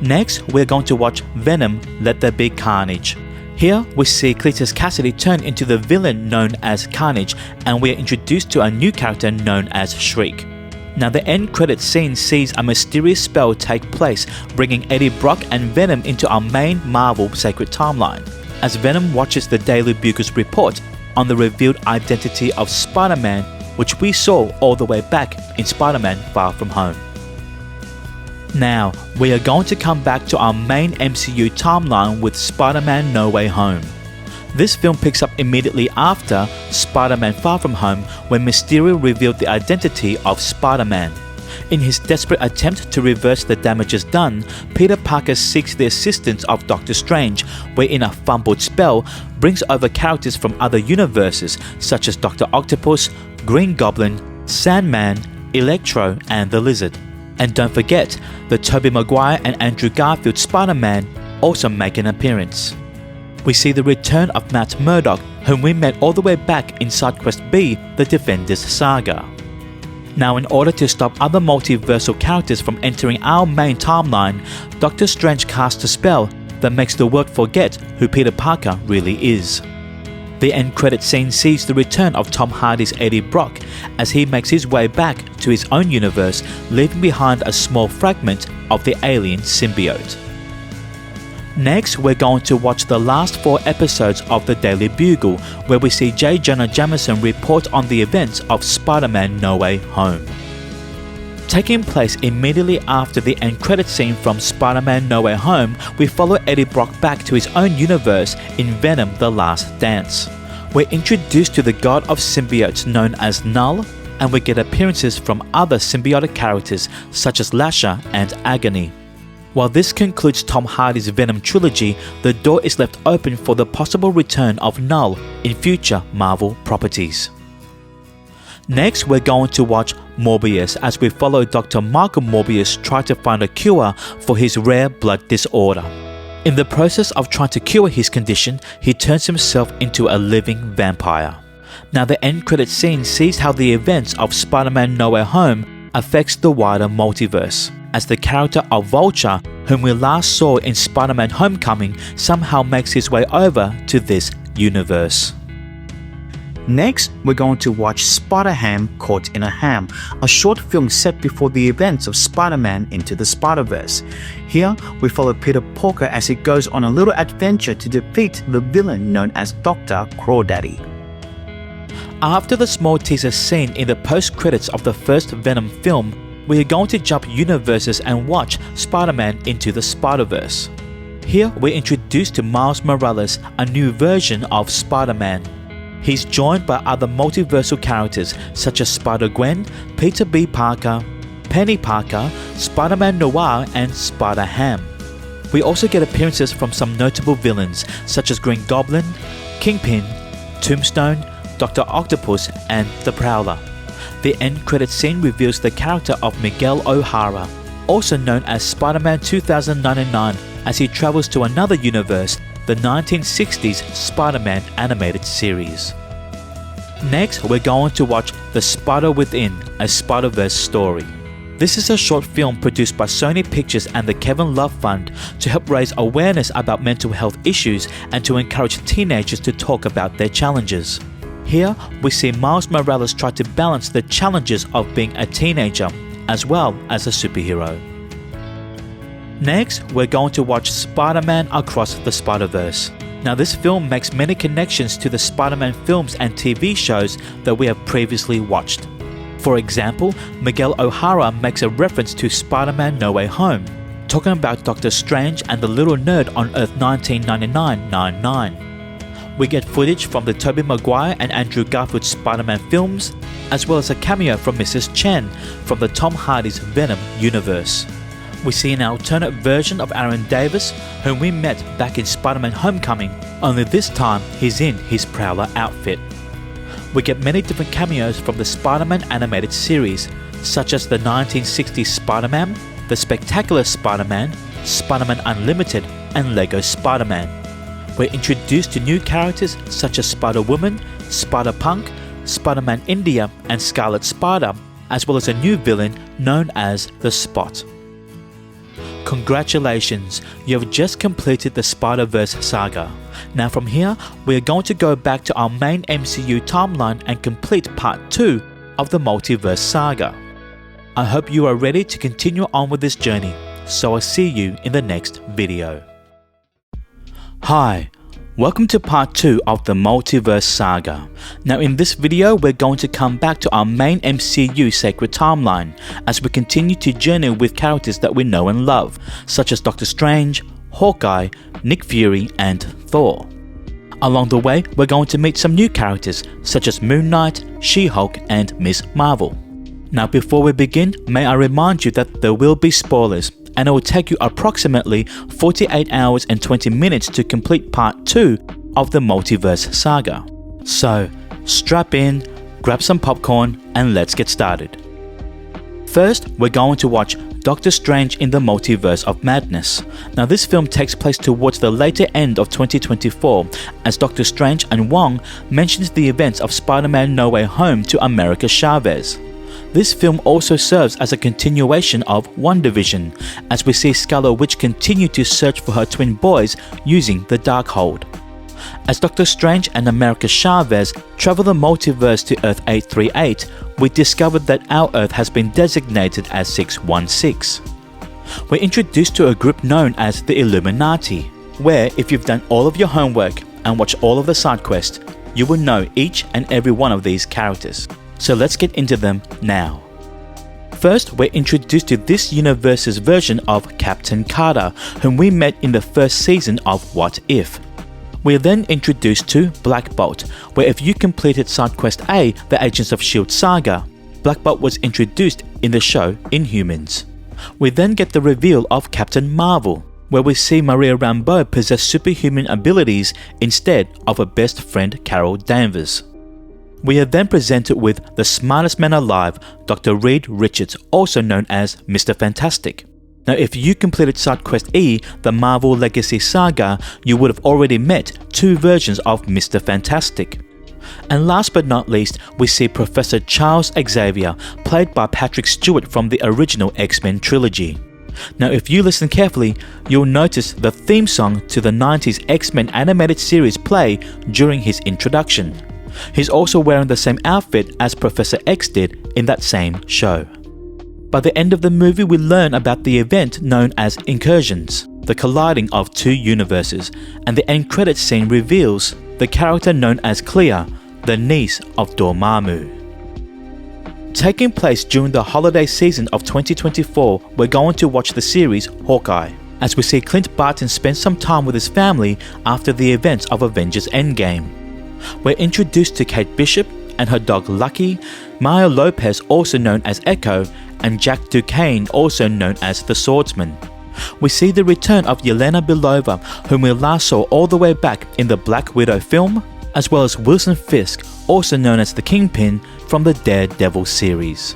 Next, we're going to watch Venom: Let There Be Carnage. Here, we see Cletus Cassidy turn into the villain known as Carnage, and we are introduced to a new character known as Shriek. Now, the end credit scene sees a mysterious spell take place, bringing Eddie Brock and Venom into our main Marvel sacred timeline, as Venom watches the Daily Bugle's report on the revealed identity of Spider-Man, which we saw all the way back in Spider-Man Far From Home. Now, we are going to come back to our main MCU timeline with Spider-Man No Way Home. This film picks up immediately after Spider-Man Far From Home, when Mysterio revealed the identity of Spider-Man. In his desperate attempt to reverse the damages done, Peter Parker seeks the assistance of Doctor Strange, wherein a fumbled spell brings over characters from other universes such as Dr. Octopus, Green Goblin, Sandman, Electro, and the Lizard. And don't forget, the Tobey Maguire and Andrew Garfield Spider-Man also make an appearance. We see the return of Matt Murdock, whom we met all the way back in Side Quest B, the Defenders Saga. Now, in order to stop other multiversal characters from entering our main timeline, Doctor Strange casts a spell that makes the world forget who Peter Parker really is. The end credit scene sees the return of Tom Hardy's Eddie Brock as he makes his way back to his own universe, leaving behind a small fragment of the alien symbiote. Next, we're going to watch the last 4 episodes of the Daily Bugle, where we see J. Jonah Jameson report on the events of Spider-Man No Way Home. Taking place immediately after the end credit scene from Spider-Man No Way Home, we follow Eddie Brock back to his own universe in Venom: The Last Dance. We're introduced to the god of symbiotes known as Null, and we get appearances from other symbiotic characters such as Lasher and Agony. While this concludes Tom Hardy's Venom trilogy, the door is left open for the possible return of Null in future Marvel properties. Next, we're going to watch Morbius as we follow Dr. Michael Morbius try to find a cure for his rare blood disorder. In the process of trying to cure his condition, he turns himself into a living vampire. Now, the end credit scene sees how the events of Spider-Man No Way Home affects the wider multiverse, as the character of Vulture, whom we last saw in Spider-Man Homecoming, somehow makes his way over to this universe. Next, we're going to watch Spider-Ham Caught in a Ham, a short film set before the events of Spider-Man Into the Spider-Verse. Here, we follow Peter Parker as he goes on a little adventure to defeat the villain known as Dr. Crawdaddy. After the small teaser scene in the post-credits of the first Venom film, we are going to jump universes and watch Spider-Man Into the Spider-Verse. Here, we're introduced to Miles Morales, a new version of Spider-Man. He's joined by other multiversal characters such as Spider-Gwen, Peter B. Parker, Penny Parker, Spider-Man Noir, and Spider-Ham. We also get appearances from some notable villains such as Green Goblin, Kingpin, Tombstone, Dr. Octopus, and the Prowler. The end credit scene reveals the character of Miguel O'Hara, also known as Spider-Man 2099, as he travels to another universe, the 1960s Spider-Man animated series. Next, we're going to watch The Spider Within, a Spider-Verse story. This is a short film produced by Sony Pictures and the Kevin Love Fund to help raise awareness about mental health issues and to encourage teenagers to talk about their challenges. Here, we see Miles Morales try to balance the challenges of being a teenager as well as a superhero. Next, we're going to watch Spider-Man Across the Spider-Verse. Now, this film makes many connections to the Spider-Man films and TV shows that we have previously watched. For example, Miguel O'Hara makes a reference to Spider-Man No Way Home, talking about Doctor Strange and the little nerd on Earth 1999-99. We get footage from the Tobey Maguire and Andrew Garfield Spider-Man films, as well as a cameo from Mrs. Chen from the Tom Hardy's Venom universe. We see an alternate version of Aaron Davis, whom we met back in Spider-Man Homecoming, only this time he's in his Prowler outfit. We get many different cameos from the Spider-Man animated series, such as the 1960s Spider-Man, The Spectacular Spider-Man, Spider-Man Unlimited, and Lego Spider-Man. We're introduced to new characters such as Spider-Woman, Spider-Punk, Spider-Man India, and Scarlet Spider, as well as a new villain known as the Spot. Congratulations, you have just completed the Spider-Verse saga. Now from here, we are going to go back to our main MCU timeline and complete part 2 of the Multiverse Saga. I hope you are ready to continue on with this journey, so I'll see you in the next video. Hi, welcome to part 2 of the Multiverse Saga. Now in this video, we're going to come back to our main MCU sacred timeline as we continue to journey with characters that we know and love, such as Doctor Strange, Hawkeye, Nick Fury, and Thor. Along the way, we're going to meet some new characters such as Moon Knight, She-Hulk, and Ms. Marvel. Now before we begin, may I remind you that there will be spoilers, and it will take you approximately 48 hours and 20 minutes to complete part 2 of the Multiverse Saga. So, strap in, grab some popcorn, and let's get started. First, we're going to watch Doctor Strange in the Multiverse of Madness. Now this film takes place towards the later end of 2024 as Doctor Strange and Wong mentions the events of Spider-Man No Way Home to America Chavez. This film also serves as a continuation of WandaVision, as we see Scarlet Witch continue to search for her twin boys using the Darkhold. As Doctor Strange and America Chavez travel the multiverse to Earth 838, we discovered that our Earth has been designated as 616. We're introduced to a group known as the Illuminati, where if you've done all of your homework and watched all of the side quests, you will know each and every one of these characters. So let's get into them now. First, we're introduced to this universe's version of Captain Carter, whom we met in the first season of What If. We are then introduced to Black Bolt, where if you completed side quest A, the Agents of S.H.I.E.L.D. saga, Black Bolt was introduced in the show Inhumans. We then get the reveal of Captain Marvel, where we see Maria Rambeau possess superhuman abilities instead of her best friend Carol Danvers. We are then presented with the smartest man alive, Dr. Reed Richards, also known as Mr. Fantastic. Now if you completed side quest E, the Marvel Legacy Saga, you would have already met two versions of Mr. Fantastic. And last but not least, we see Professor Charles Xavier, played by Patrick Stewart from the original X-Men trilogy. Now if you listen carefully, you'll notice the theme song to the 90s X-Men animated series play during his introduction. He's also wearing the same outfit as Professor X did in that same show. By the end of the movie, we learn about the event known as Incursions, the colliding of two universes, and the end credits scene reveals the character known as Clea, the niece of Dormammu. Taking place during the holiday season of 2024, we're going to watch the series Hawkeye, as we see Clint Barton spend some time with his family after the events of Avengers Endgame. We're introduced to Kate Bishop and her dog Lucky, Maya Lopez, also known as Echo, and Jack Duquesne, also known as the Swordsman. We see the return of Yelena Belova, whom we last saw all the way back in the Black Widow film, as well as Wilson Fisk, also known as the Kingpin, from the Daredevil series.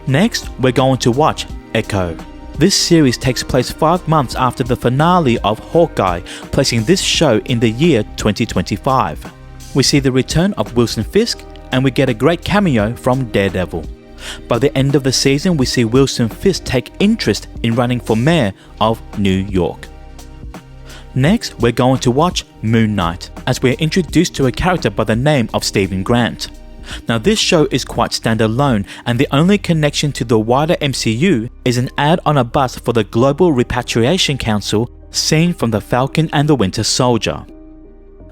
Next, we're going to watch Echo. This series takes place 5 months after the finale of Hawkeye, placing this show in the year 2025. We see the return of Wilson Fisk, and we get a great cameo from Daredevil. By the end of the season, we see Wilson Fisk take interest in running for mayor of New York. Next, we're going to watch Moon Knight, as we're introduced to a character by the name of Stephen Grant. Now, this show is quite standalone, and the only connection to the wider MCU is an ad on a bus for the Global Repatriation Council, seen from the Falcon and the Winter Soldier.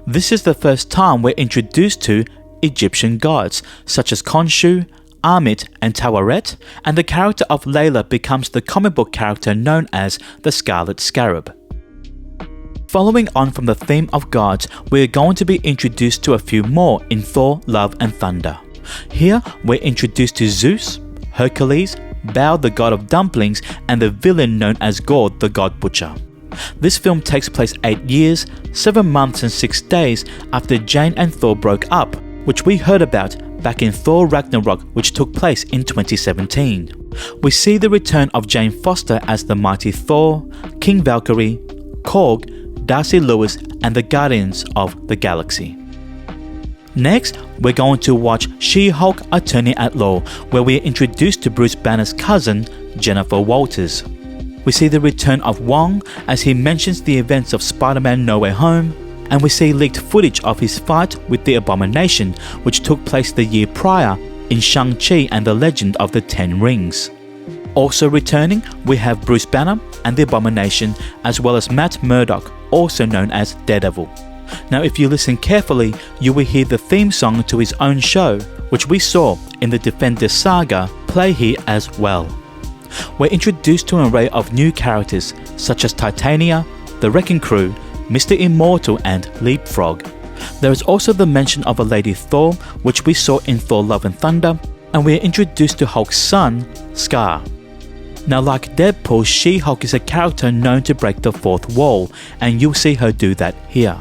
This is the first time we're introduced to Egyptian gods such as Khonshu, Amit and Taweret, and the character of Layla becomes the comic book character known as the Scarlet Scarab. Following on from the theme of gods, we are going to be introduced to a few more in Thor, Love and Thunder. Here, we're introduced to Zeus, Hercules, Baal the god of dumplings, and the villain known as Gord the god butcher. This film takes place 8 years, 7 months and 6 days after Jane and Thor broke up, which we heard about back in Thor Ragnarok, which took place in 2017. We see the return of Jane Foster as the mighty Thor, King Valkyrie, Korg, Darcy Lewis and the Guardians of the Galaxy. Next, we're going to watch She-Hulk Attorney at Law, where we are introduced to Bruce Banner's cousin, Jennifer Walters. We see the return of Wong as he mentions the events of Spider-Man No Way Home, and we see leaked footage of his fight with the Abomination, which took place the year prior in Shang-Chi and the Legend of the Ten Rings. Also returning, we have Bruce Banner and the Abomination, as well as Matt Murdock, also known as Daredevil. Now, if you listen carefully, you will hear the theme song to his own show, which we saw in the Defenders Saga, play here as well. We're introduced to an array of new characters, such as Titania, the Wrecking Crew, Mr. Immortal and Leapfrog. There is also the mention of a Lady Thor, which we saw in Thor Love and Thunder, and we are introduced to Hulk's son, Scar. Now, like Deadpool, She-Hulk is a character known to break the fourth wall, and you'll see her do that here.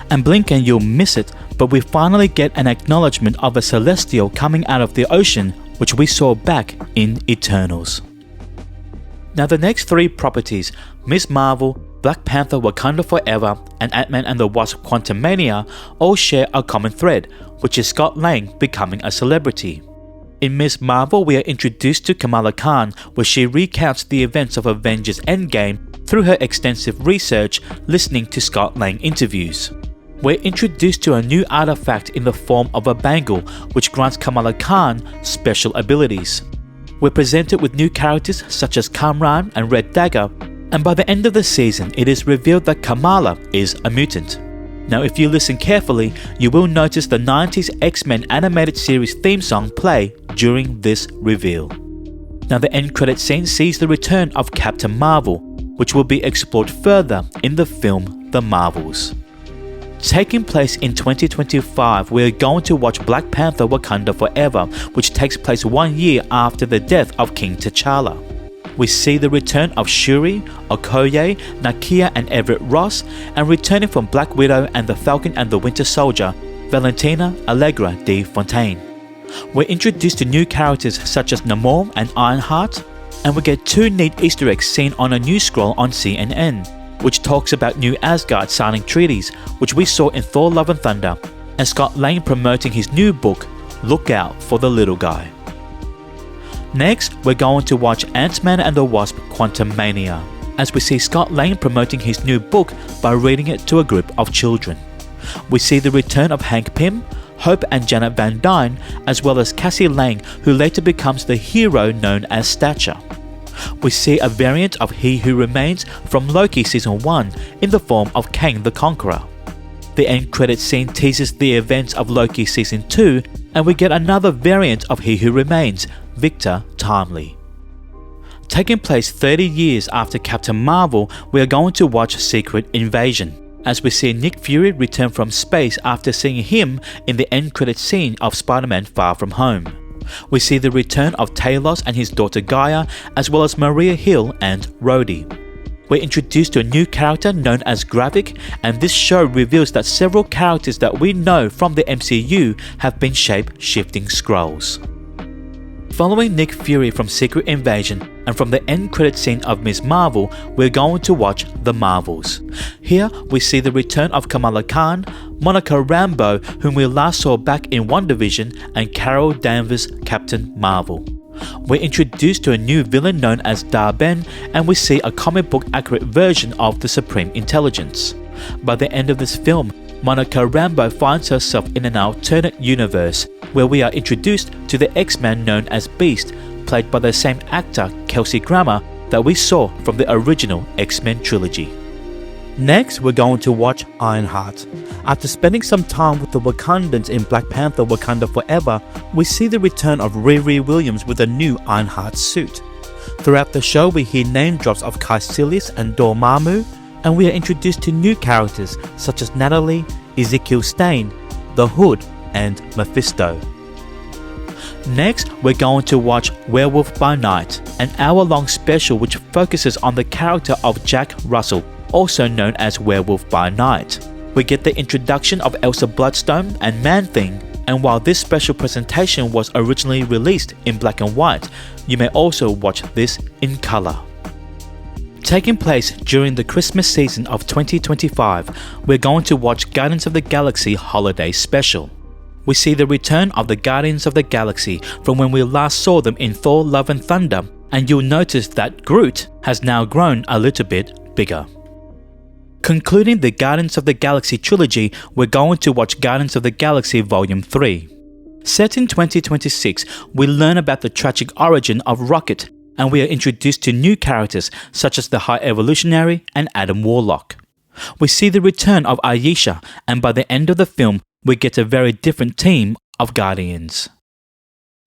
And blink and you'll miss it, but we finally get an acknowledgement of a Celestial coming out of the ocean, which we saw back in Eternals. Now, the next 3 properties, Ms. Marvel, Black Panther Wakanda Forever, and Ant-Man and the Wasp Quantumania, all share a common thread, which is Scott Lang becoming a celebrity. In Ms. Marvel, we are introduced to Kamala Khan, where she recounts the events of Avengers Endgame through her extensive research, listening to Scott Lang interviews. We're introduced to a new artifact in the form of a bangle, which grants Kamala Khan special abilities. We're presented with new characters such as Kamran and Red Dagger, and by the end of the season, it is revealed that Kamala is a mutant. Now, if you listen carefully, you will notice the 90s X-Men animated series theme song play during this reveal. Now, the end credit scene sees the return of Captain Marvel, which will be explored further in the film The Marvels. Taking place in 2025, we are going to watch Black Panther Wakanda Forever, which takes place 1 year after the death of King T'Challa. We see the return of Shuri, Okoye, Nakia and Everett Ross, and returning from Black Widow and the Falcon and the Winter Soldier, Valentina Allegra de Fontaine. We're introduced to new characters such as Namor and Ironheart, and we get 2 neat Easter eggs seen on a news scroll on CNN, which talks about New Asgard signing treaties, which we saw in Thor Love and Thunder, and Scott Lang promoting his new book, Look Out for the Little Guy. Next, we're going to watch Ant-Man and the Wasp Quantumania, as we see Scott Lang promoting his new book by reading it to a group of children. We see the return of Hank Pym, Hope and Janet Van Dyne, as well as Cassie Lang, who later becomes the hero known as Stature. We see a variant of He Who Remains from Loki Season 1 in the form of Kang the Conqueror. The end credit scene teases the events of Loki Season 2, and we get another variant of He Who Remains, Victor Timely. Taking place 30 years after Captain Marvel, we are going to watch Secret Invasion, as we see Nick Fury return from space after seeing him in the end credit scene of Spider-Man Far From Home. We see the return of Talos and his daughter Gaia, as well as Maria Hill and Rhodey. we're introduced to a new character known as Gravik, and this show reveals that several characters that we know from the MCU have been shape-shifting Skrulls. Following Nick Fury from Secret Invasion and from the end credit scene of Ms. Marvel, we're going to watch The Marvels. Here we see the return of Kamala Khan, Monica Rambeau, whom we last saw back in WandaVision, and Carol Danvers' Captain Marvel. We're introduced to a new villain known as Dar-Ben, and we see a comic book accurate version of the Supreme Intelligence. By the end of this film, Monica Rambeau finds herself in an alternate universe, where we are introduced to the X-Man known as Beast, played by the same actor Kelsey Grammer that we saw from the original X-Men trilogy. Next, we're going to watch Ironheart. After spending some time with the Wakandans in Black Panther Wakanda Forever, we see the return of Riri Williams with a new Ironheart suit. Throughout the show, we hear name drops of Kaecilius and Dormammu, and we are introduced to new characters such as Natalie, Ezekiel Stane, The Hood, and Mephisto. Next, we're going to watch Werewolf by Night, an hour-long special which focuses on the character of Jack Russell, also known as Werewolf by Night. We get the introduction of Elsa Bloodstone and Man-Thing, and while this special presentation was originally released in black and white, you may also watch this in colour. Taking place during the Christmas season of 2025, we're going to watch Guardians of the Galaxy Holiday Special. We see the return of the Guardians of the Galaxy from when we last saw them in Thor Love and Thunder, and you'll notice that Groot has now grown a little bit bigger. Concluding the Guardians of the Galaxy trilogy, we're going to watch Guardians of the Galaxy Volume 3. Set in 2026, we learn about the tragic origin of Rocket, and we are introduced to new characters such as the High Evolutionary and Adam Warlock. We see the return of Ayesha, and by the end of the film, we get a very different team of Guardians.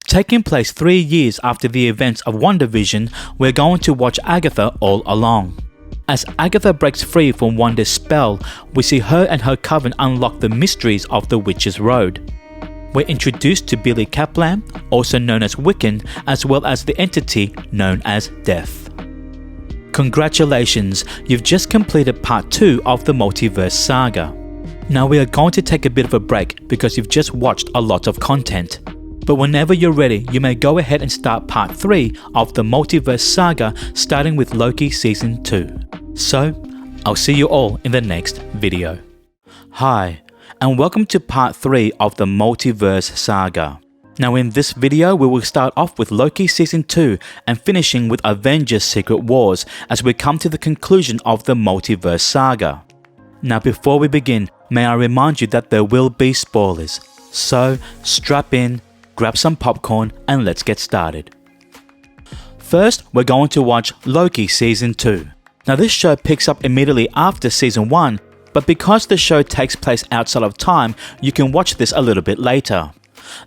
Taking place 3 years after the events of WandaVision, we're going to watch Agatha All Along. As Agatha breaks free from Wanda's spell, we see her and her coven unlock the mysteries of the Witch's Road. We're introduced to Billy Kaplan, also known as Wiccan, as well as the entity known as Death. Congratulations, you've just completed part 2 of the Multiverse Saga. Now we are going to take a bit of a break because you've just watched a lot of content. But whenever you're ready, you may go ahead and start part 3 of the Multiverse Saga, starting with Loki Season 2. So, I'll see you all in the next video. Hi, and welcome to part 3 of the Multiverse Saga. Now in this video, we will start off with Loki Season 2 and finishing with Avengers Secret Wars as we come to the conclusion of the Multiverse Saga. Now before we begin, may I remind you that there will be spoilers. So, strap in, grab some popcorn, and let's get started. First, we're going to watch Loki Season 2. Now this show picks up immediately after Season 1, but because the show takes place outside of time, you can watch this a little bit later.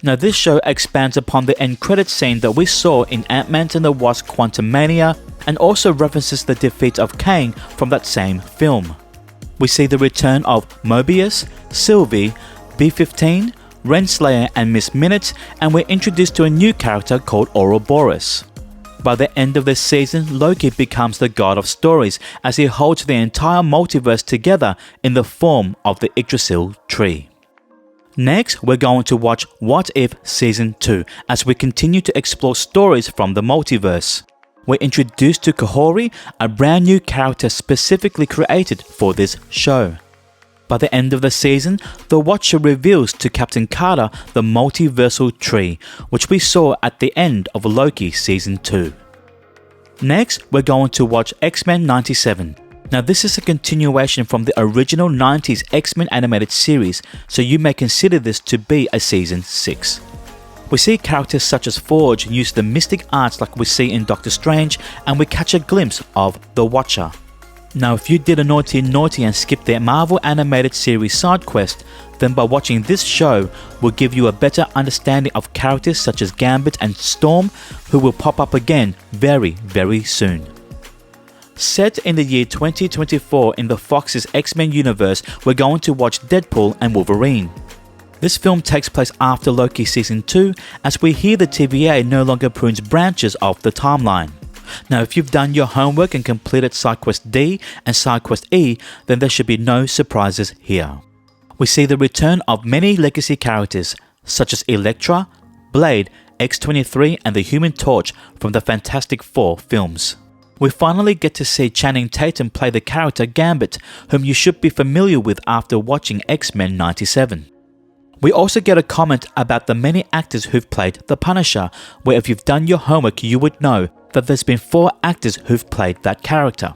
Now this show expands upon the end credit scene that we saw in Ant-Man and the Wasp Quantumania, and also references the defeat of Kang from that same film. We see the return of Mobius, Sylvie, B-15, Renslayer and Miss Minutes, and we're introduced to a new character called Ouroboros. By the end of this season, Loki becomes the god of stories as he holds the entire multiverse together in the form of the Yggdrasil tree. Next, we're going to watch What If Season 2 as we continue to explore stories from the multiverse. We're introduced to Kahori, a brand new character specifically created for this show. By the end of the season, the Watcher reveals to Captain Carter the multiversal tree, which we saw at the end of Loki Season 2. Next, we're going to watch X-Men 97. Now this is a continuation from the original 90s X-Men animated series, so you may consider this to be a Season 6. We see characters such as Forge use the mystic arts like we see in Doctor Strange, and we catch a glimpse of the Watcher. Now if you did a naughty and skipped the Marvel animated series side quest, then by watching this show will give you a better understanding of characters such as Gambit and Storm, who will pop up again very soon. Set in the year 2024 in the Fox's X-Men universe, we're going to watch Deadpool and Wolverine. This film takes place after Loki Season 2 as we hear the TVA no longer prunes branches of the timeline. Now, if you've done your homework and completed Side Quest D and Side Quest E, then there should be no surprises here. We see the return of many legacy characters, such as Elektra, Blade, X-23 and the Human Torch from the Fantastic Four films. We finally get to see Channing Tatum play the character Gambit, whom you should be familiar with after watching X-Men 97. We also get a comment about the many actors who've played the Punisher, where if you've done your homework you would know that there's been 4 actors who've played that character.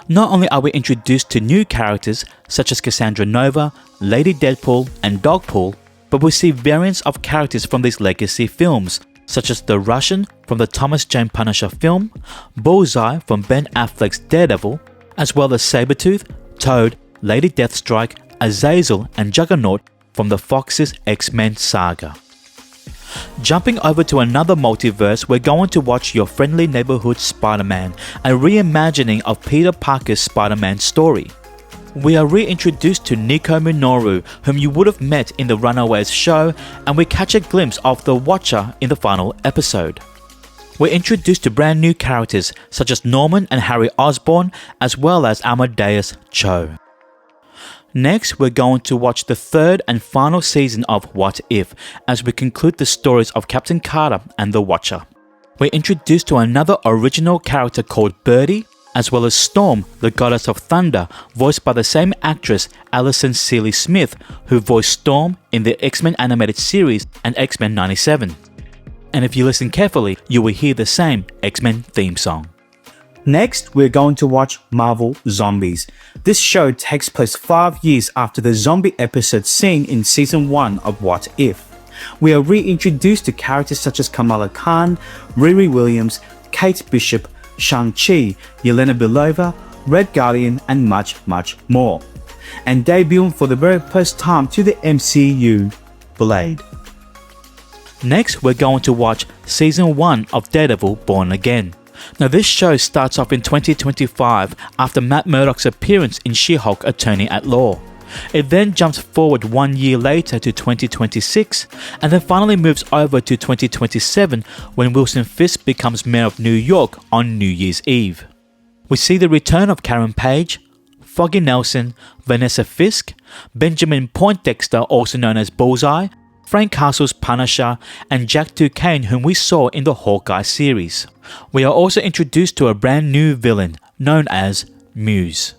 Not only are we introduced to new characters such as Cassandra Nova, Lady Deadpool and Dogpool, but we see variants of characters from these legacy films, such as the Russian from the Thomas Jane Punisher film, Bullseye from Ben Affleck's Daredevil, as well as Sabretooth, Toad, Lady Deathstrike, Azazel and Juggernaut from the Fox's X-Men saga. Jumping over to another multiverse, we're going to watch Your Friendly Neighborhood Spider-Man, a reimagining of Peter Parker's Spider-Man story. We are reintroduced to Nico Minoru, whom you would have met in the Runaways show, and we catch a glimpse of the Watcher in the final episode. We're introduced to brand new characters such as Norman and Harry Osborn, as well as Amadeus Cho. Next, we're going to watch the 3rd and final season of What If, as we conclude the stories of Captain Carter and the Watcher. We're introduced to another original character called Birdie, as well as Storm, the Goddess of Thunder, voiced by the same actress Alison Seeley Smith, who voiced Storm in the X-Men animated series and X-Men 97. And if you listen carefully, you will hear the same X-Men theme song. Next, we're going to watch Marvel Zombies. This show takes place 5 years after the zombie episode seen in Season 1 of What If. We are reintroduced to characters such as Kamala Khan, Riri Williams, Kate Bishop, Shang-Chi, Yelena Belova, Red Guardian and much more. And debuting for the very first time to the MCU, Blade. Next, we're going to watch Season 1 of Daredevil Born Again. Now, this show starts off in 2025 after Matt Murdock's appearance in She-Hulk Attorney at Law. It then jumps forward 1 year later to 2026 and then finally moves over to 2027 when Wilson Fisk becomes Mayor of New York on New Year's Eve. We see the return of Karen Page, Foggy Nelson, Vanessa Fisk, Benjamin Poindexter, also known as Bullseye, Frank Castle's Punisher, and Jack Duquesne, whom we saw in the Hawkeye series. We are also introduced to a brand new villain known as Muse.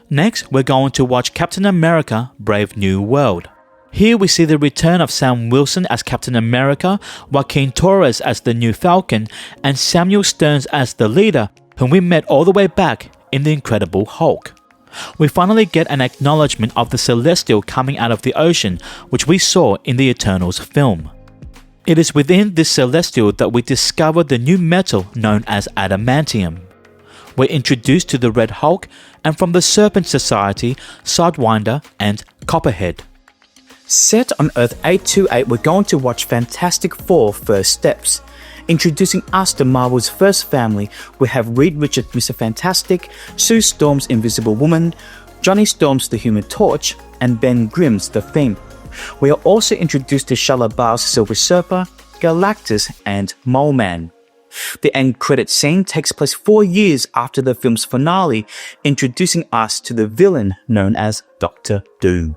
Next, we're going to watch Captain America Brave New World. Here we see the return of Sam Wilson as Captain America, Joaquin Torres as the new Falcon, and Samuel Stearns as the leader, whom we met all the way back in The Incredible Hulk. We finally get an acknowledgement of the Celestial coming out of the ocean, which we saw in the Eternals film. It is within this Celestial that we discover the new metal known as adamantium. We're introduced to the Red Hulk, and from the Serpent Society, Sidewinder and Copperhead. Set on Earth 828, we're going to watch Fantastic Four First Steps. Introducing us to Marvel's first family, we have Reed Richards' Mr. Fantastic, Sue Storm's Invisible Woman, Johnny Storm's The Human Torch, and Ben Grimm's The Thing. We are also introduced to Shalabar's Silver Surfer, Galactus, and Mole Man. The end credit scene takes place 4 years after the film's finale, introducing us to the villain known as Doctor Doom.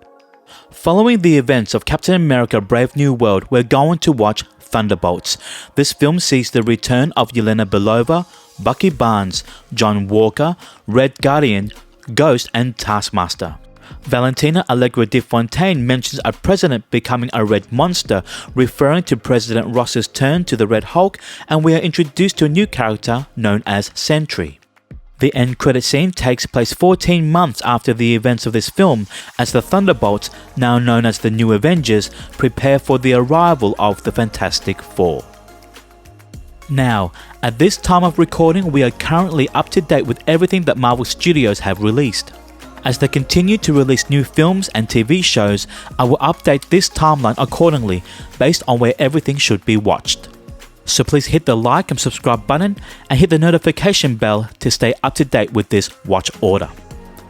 Following the events of Captain America Brave New World, we're going to watch Thunderbolts. This film sees the return of Yelena Belova, Bucky Barnes, John Walker, Red Guardian, Ghost and Taskmaster. Valentina Allegra de Fontaine mentions a president becoming a red monster, referring to President Ross's turn to the Red Hulk, and we are introduced to a new character known as Sentry. The end credit scene takes place 14 months after the events of this film, as the Thunderbolts, now known as the New Avengers, prepare for the arrival of the Fantastic Four. Now, at this time of recording, we are currently up to date with everything that Marvel Studios have released. As they continue to release new films and TV shows, I will update this timeline accordingly based on where everything should be watched. So please hit the like and subscribe button and hit the notification bell to stay up to date with this watch order.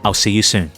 I'll see you soon.